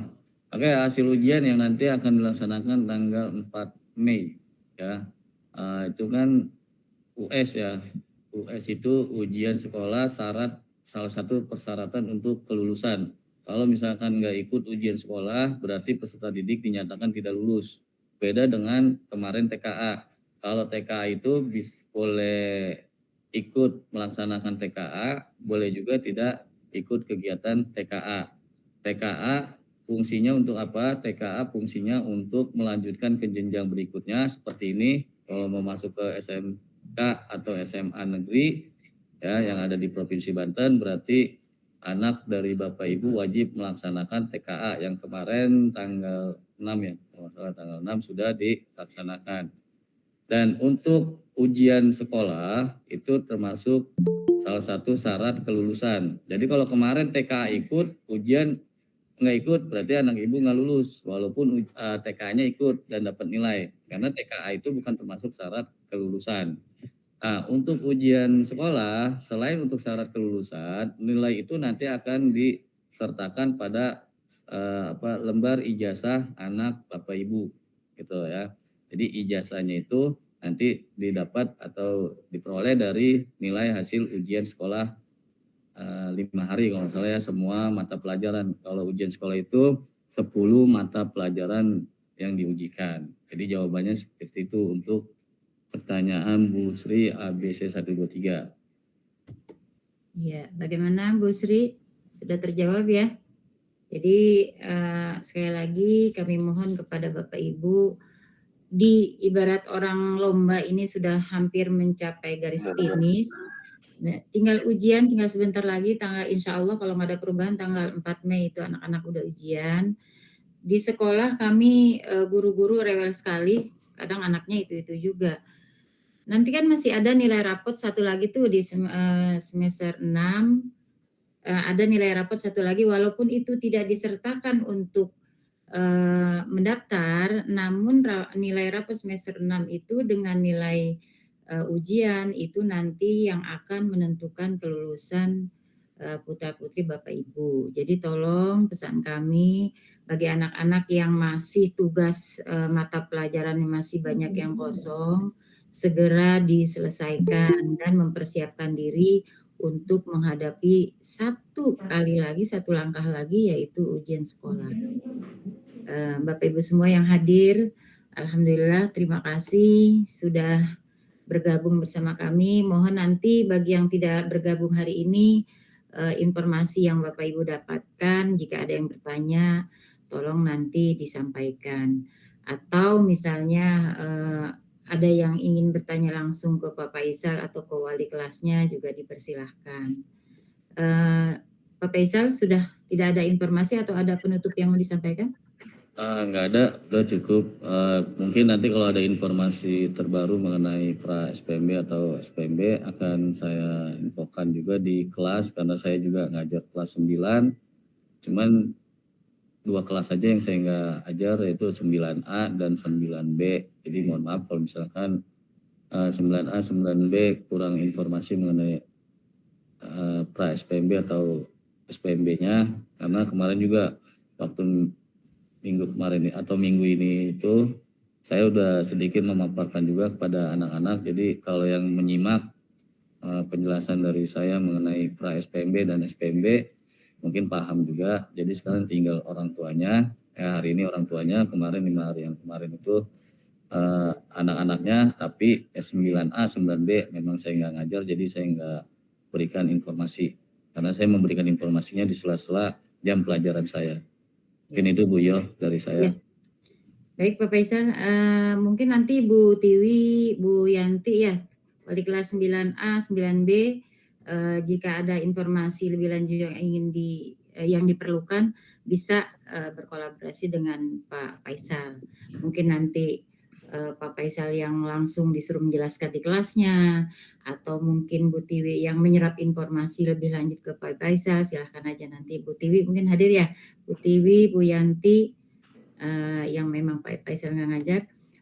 Oke, hasil ujian yang nanti akan dilaksanakan tanggal 4 Mei ya. Itu kan US ya. US itu ujian sekolah salah satu persyaratan untuk kelulusan. Kalau misalkan nggak ikut ujian sekolah, berarti peserta didik dinyatakan tidak lulus. Beda dengan kemarin TKA. Kalau TKA itu boleh ikut melaksanakan TKA, boleh juga tidak ikut kegiatan TKA. TKA fungsinya untuk apa? TKA fungsinya untuk melanjutkan ke jenjang berikutnya seperti ini. Kalau mau masuk ke SMK atau SMA negeri ya yang ada di Provinsi Banten, berarti anak dari Bapak Ibu wajib melaksanakan TKA yang kemarin tanggal 6 ya. Kalau salah tanggal 6 sudah dilaksanakan. Dan untuk ujian sekolah itu termasuk salah satu syarat kelulusan. Jadi kalau kemarin TKA ikut, ujian nggak ikut, berarti anak ibu nggak lulus walaupun TKA-nya ikut dan dapat nilai, karena TKA itu bukan termasuk syarat kelulusan. Nah, untuk ujian sekolah selain untuk syarat kelulusan, nilai itu nanti akan disertakan pada lembar ijazah anak Bapak Ibu gitu ya. Jadi ijazahnya itu nanti didapat atau diperoleh dari nilai hasil ujian sekolah 5 hari kalau nggak salah ya, semua mata pelajaran. Kalau ujian sekolah itu 10 mata pelajaran yang diujikan. Jadi jawabannya seperti itu untuk pertanyaan Bu Sri ABC 123. Ya, bagaimana Bu Sri? Sudah terjawab ya? Jadi sekali lagi kami mohon kepada Bapak Ibu ibarat orang lomba ini sudah hampir mencapai garis finish. Nah, tinggal ujian, tinggal sebentar lagi, insya Allah kalau nggak ada perubahan tanggal 4 Mei itu anak-anak udah ujian. Di sekolah kami guru-guru rewel sekali, kadang anaknya itu juga. Nanti kan masih ada nilai rapot satu lagi tuh di semester 6, ada nilai rapot satu lagi walaupun itu tidak disertakan untuk mendaftar, namun nilai rapot semester 6 itu dengan nilai ujian itu nanti yang akan menentukan kelulusan putra-putri Bapak Ibu. Jadi tolong pesan kami bagi anak-anak yang masih tugas mata pelajaran yang masih banyak yang kosong, segera diselesaikan dan mempersiapkan diri untuk menghadapi satu langkah lagi yaitu ujian sekolah. Bapak Ibu semua yang hadir, alhamdulillah terima kasih sudah bergabung bersama kami. Mohon nanti bagi yang tidak bergabung hari ini, informasi yang Bapak Ibu dapatkan, jika ada yang bertanya, tolong nanti disampaikan. Atau misalnya ada yang ingin bertanya langsung ke Pak Faisal atau ke wali kelasnya juga dipersilahkan. Pak Faisal sudah tidak ada informasi atau ada penutup yang mau disampaikan? Nggak ada, udah cukup. Mungkin nanti kalau ada informasi terbaru mengenai pra SPMB atau SPMB akan saya infokan juga di kelas, karena saya juga ngajar kelas 9. Cuman 2 kelas saja yang saya nggak ajar, yaitu 9A dan 9B. Jadi mohon maaf kalau misalkan 9A, 9B kurang informasi mengenai pra SPMB atau SPMB-nya, karena kemarin juga waktu minggu kemarin atau minggu ini itu saya udah sedikit memaparkan juga kepada anak-anak. Jadi kalau yang menyimak penjelasan dari saya mengenai pra SPMB dan SPMB mungkin paham juga. Jadi sekarang tinggal orang tuanya, hari ini orang tuanya, kemarin 5 hari yang kemarin itu anak-anaknya, tapi 9A, 9B memang saya nggak ngajar, jadi saya nggak berikan informasi. Karena saya memberikan informasinya di sela-sela jam pelajaran saya. Mungkin itu Bu Yo dari saya. Ya. Baik Pak Faisal, mungkin nanti Bu Tiwi, Bu Yanti ya, wali kelas 9A, 9B, jika ada informasi lebih lanjut yang ingin yang diperlukan bisa berkolaborasi dengan Pak Faisal. Mungkin nanti Pak Faisal yang langsung disuruh menjelaskan di kelasnya, atau mungkin Bu Tiwi yang menyerap informasi lebih lanjut ke Pak Faisal. Silahkan aja nanti Bu Tiwi mungkin hadir ya, Bu Tiwi, Bu Yanti, yang memang Pak Faisal nggak ngajar.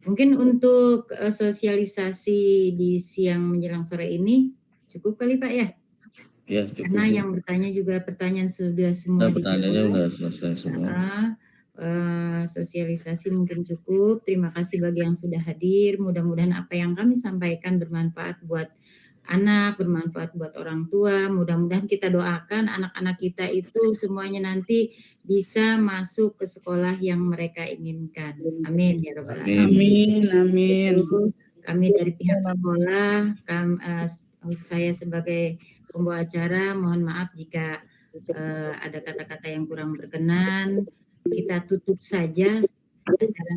Mungkin untuk sosialisasi di siang menjelang sore ini cukup kali Pak ya? Ya, cukup. Karena yang bertanya juga pertanyaan sudah semua pertanyaannya udah selesai semua. Sosialisasi mungkin cukup. Terima kasih bagi yang sudah hadir. Mudah-mudahan apa yang kami sampaikan bermanfaat buat anak, bermanfaat buat orang tua. Mudah-mudahan kita doakan anak-anak kita itu semuanya nanti bisa masuk ke sekolah yang mereka inginkan. Amin ya rabbal alamin. Amin. Kami dari pihak sekolah, saya sebagai pembawa acara, mohon maaf jika ada kata-kata yang kurang berkenan. Kita tutup saja acara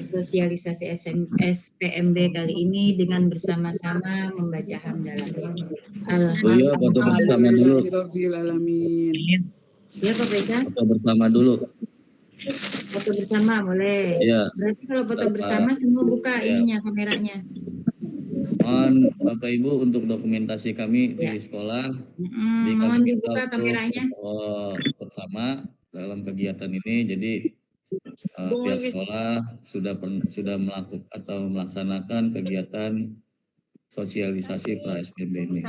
sosialisasi SPMB kali ini dengan bersama-sama membaca hamdalah. Alhamdulillah. Foto bersama dulu. Ya Pak Faisal. Foto bersama dulu. Foto bersama boleh. Ya. Berarti kalau foto bersama semua buka ininya kameranya. Mohon Bapak Ibu untuk dokumentasi kami di sekolah. Mohon dibuka kameranya. Bersama dalam kegiatan ini, jadi pihak sekolah sudah melakukan atau melaksanakan kegiatan sosialisasi pra SPMB ini.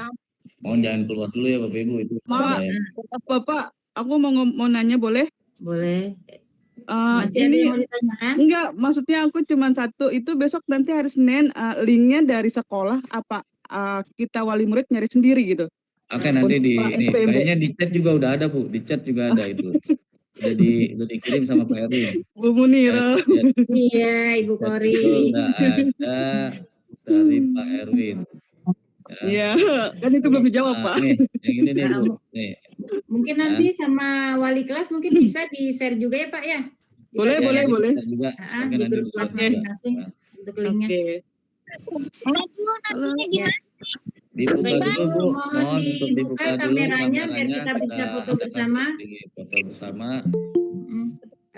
Mohon jangan keluar dulu ya Bapak Ibu. Itu Bapak, aku mau nanya boleh? Boleh. Masih ada yang mau ditanyakan? Enggak, maksudnya aku cuma satu. Itu besok nanti hari Senin linknya dari sekolah apa kita wali murid nyari sendiri gitu? Oke, nanti kayaknya di chat juga udah ada Bu. Di chat juga ada itu. Udah dikirim sama Pak Erwin. Bu Munira. Iya, Ibu Kori. Udah ada dari Pak Erwin. Iya, kan itu belum dijawab Pak. Nih, yang ini nih Bu. Nih. Mungkin nanti sama wali kelas mungkin bisa di-share juga ya Pak ya? Boleh. Juga, di grup kelas masing-masing. untuk linknya. Oke. Ya. Dibuka Bapak dulu Ibu, Bu, mohon mohon untuk dibuka dibuka dulu kameranya biar kameranya, kita bisa foto adakan bersama. seperti foto bersama.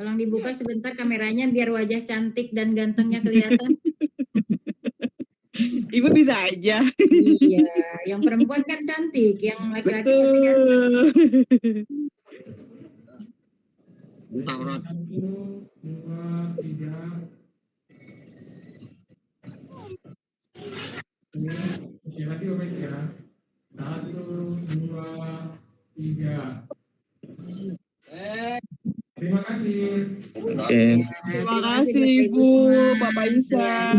Tolong dibuka sebentar kameranya biar wajah cantik dan gantengnya kelihatan. Ibu bisa aja. Iya, yang perempuan kan cantik, yang laki-laki pasti ganteng. Betul. Oke. Terima kasih Ibu, Bapak Isa.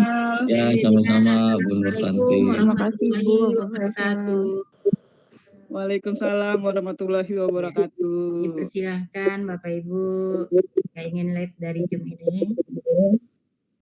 Ya, sama-sama Bu Nur Santi. Terima kasih Bu. Waalaikumsalam warahmatullahi wabarakatuh. Dipersilahkan Bapak Ibu yang ingin live dari Zoom ini.